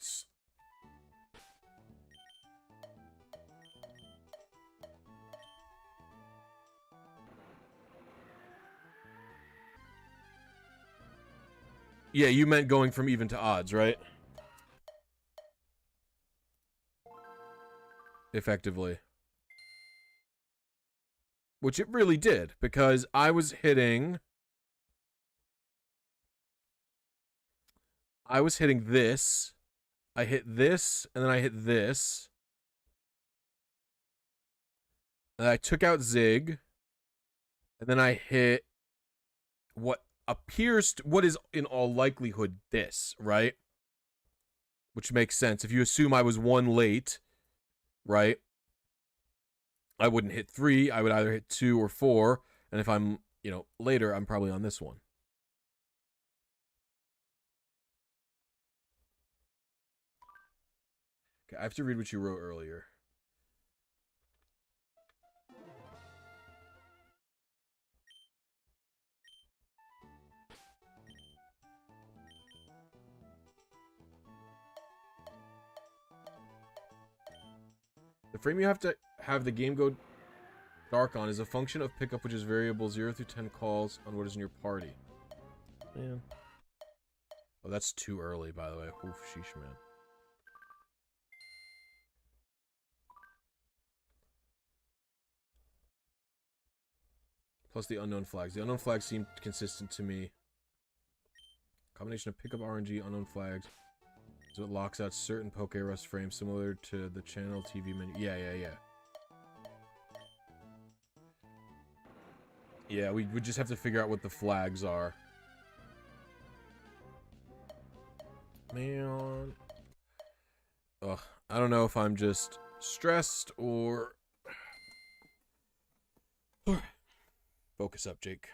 Yeah, you meant going from even to odds, right? Effectively. Which it really did, because I was hitting... I was hitting this. I hit this, and then I hit this. And I took out Zig. And then I hit what appears to, what is in all likelihood this, right? Which makes sense. If you assume I was one late, right? I wouldn't hit 3. I would either hit 2 or 4. And if I'm, you know, later, I'm probably on this one. Okay, I have to read what you wrote earlier. The frame you have to have the game go dark on is a function of pickup, which is variable 0 through 10 calls on what is in your party. Man. Oh, that's too early, by the way. Oof, sheesh, man. Plus the unknown flags. The unknown flags seem consistent to me. Combination of pickup RNG, unknown flags. So it locks out certain PokeRus frames similar to the channel TV menu. Yeah. Yeah, we would just have to figure out what the flags are. Man. Ugh, I don't know if I'm just stressed or... Focus up, Jake.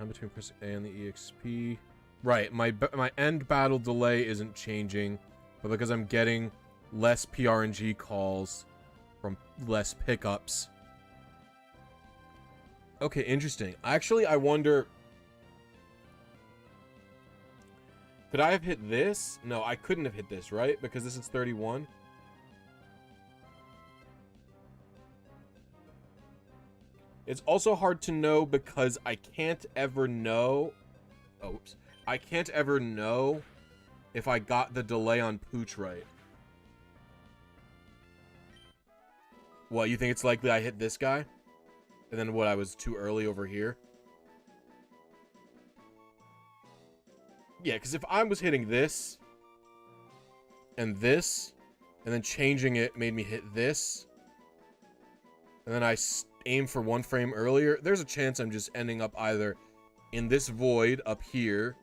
I'm between press A and the EXP. Right, my end battle delay isn't changing, but because I'm getting less PRNG calls from less pickups. Okay, interesting. Actually, I wonder... Could I have hit this? No, I couldn't have hit this, right? Because this is 31. It's also hard to know because I can't ever know... Oh, oops. I can't ever know if I got the delay on Pooch right. What, you think it's likely I hit this guy? And then what, I was too early over here? Yeah, because if I was hitting this... and this... And then changing it made me hit this. And then I aimed for 1 frame earlier. There's a chance I'm just ending up either in this void up here,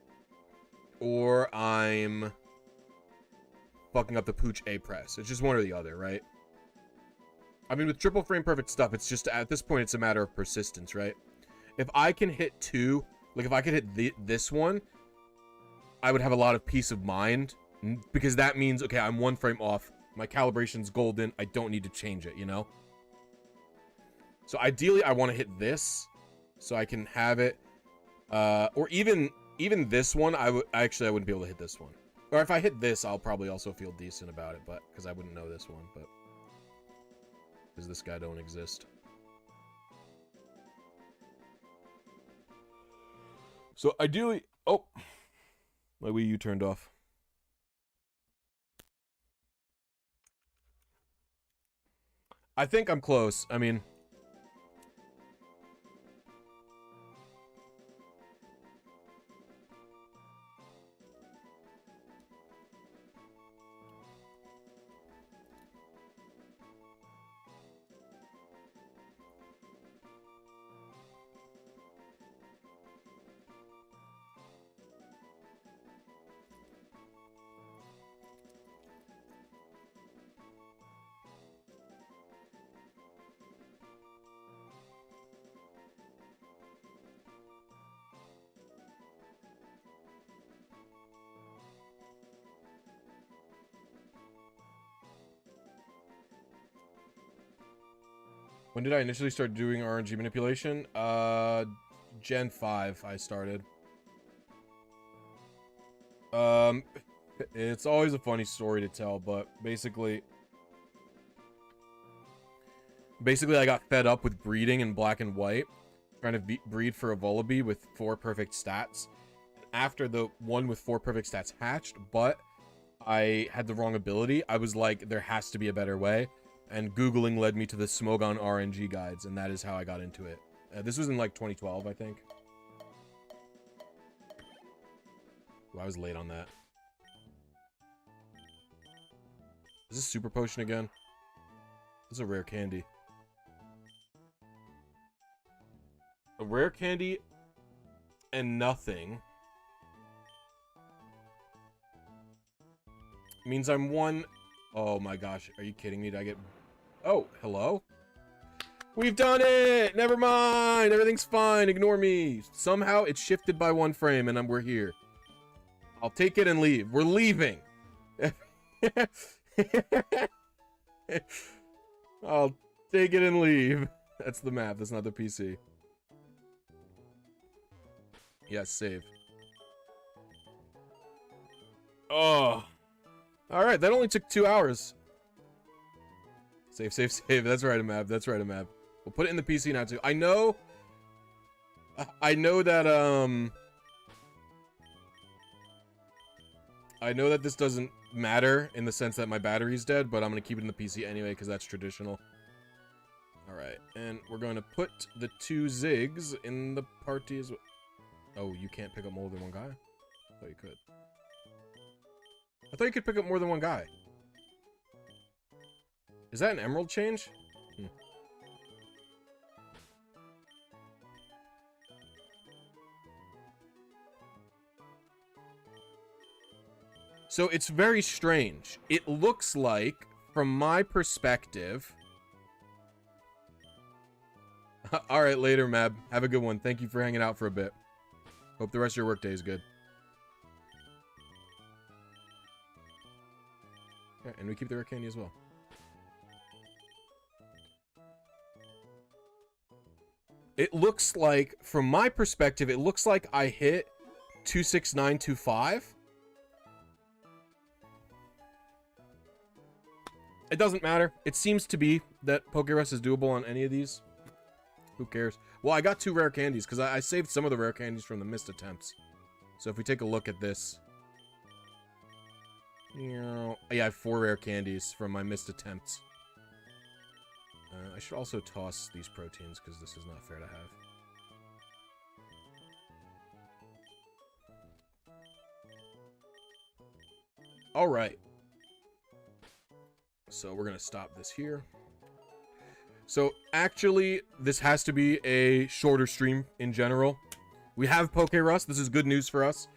or I'm fucking up the Pooch A press. It's just one or the other, right? I mean, with triple frame perfect stuff, it's just, at this point, it's a matter of persistence, right? If I can hit 2, like if I could hit this one, I would have a lot of peace of mind, because that means, okay, I'm 1 frame off. My calibration's golden. I don't need to change it, you know? So ideally, I want to hit this so I can have it. Or even this one, I wouldn't be able to hit this one. Or if I hit this, I'll probably also feel decent about it, but because I wouldn't know this one, but because this guy don't exist. So ideally, oh, my Wii U turned off. I think I'm close. I mean, when did I initially start doing RNG manipulation? Gen 5 I started. It's always a funny story to tell, but basically I got fed up with breeding in black and white, trying to breed for a Vullaby with 4 perfect stats. After the one with 4 perfect stats hatched, but I had the wrong ability, I was like, there has to be a better way. And Googling led me to the Smogon RNG guides, and that is how I got into it. This was in like 2012, I think. Well, I was late on that. Is this Super Potion again? This is a rare candy. A rare candy and nothing means I'm one. Oh my gosh, are you kidding me? Did I get... Oh, hello? We've done it! Never mind! Everything's fine, ignore me! Somehow it's shifted by 1 frame and we're here. I'll take it and leave. We're leaving! I'll take it and leave. That's the map, that's not the PC. Yes, save. Oh. Alright, that only took 2 hours. Save, save, save. That's right, a map. That's right, a map. We'll put it in the PC now, too. I know that, I know that this doesn't matter in the sense that my battery's dead, but I'm going to keep it in the PC anyway, because that's traditional. Alright, and we're going to put the 2 Zigs in the party as well. Oh, you can't pick up more than 1 guy? I thought you could. I thought you could pick up more than 1 guy. Is that an emerald change? So it's very strange. It looks like, from my perspective... Alright, later, Mab. Have a good one. Thank you for hanging out for a bit. Hope the rest of your workday is good. Yeah, and we keep the rare candy as well. It looks like, from my perspective, it looks like I hit 26925. It doesn't matter. It seems to be that PokeRus is doable on any of these. Who cares? Well, I got 2 rare candies, because I saved some of the rare candies from the missed attempts. So if we take a look at this... Yeah, I have 4 rare candies from my missed attempts. I should also toss these proteins, because this is not fair to have. Alright. So we're going to stop this here. So actually, this has to be a shorter stream in general. We have PokeRus. This is good news for us.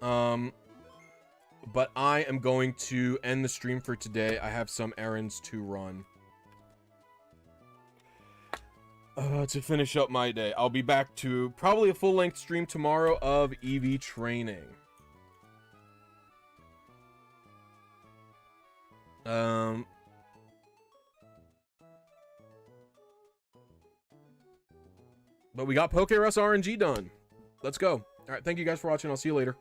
But I am going to end the stream for today. I have some errands to run. To finish up my day. I'll be back to probably a full-length stream tomorrow of EV training. But we got PokeRus RNG done. Let's go. All right, thank you guys for watching. I'll see you later.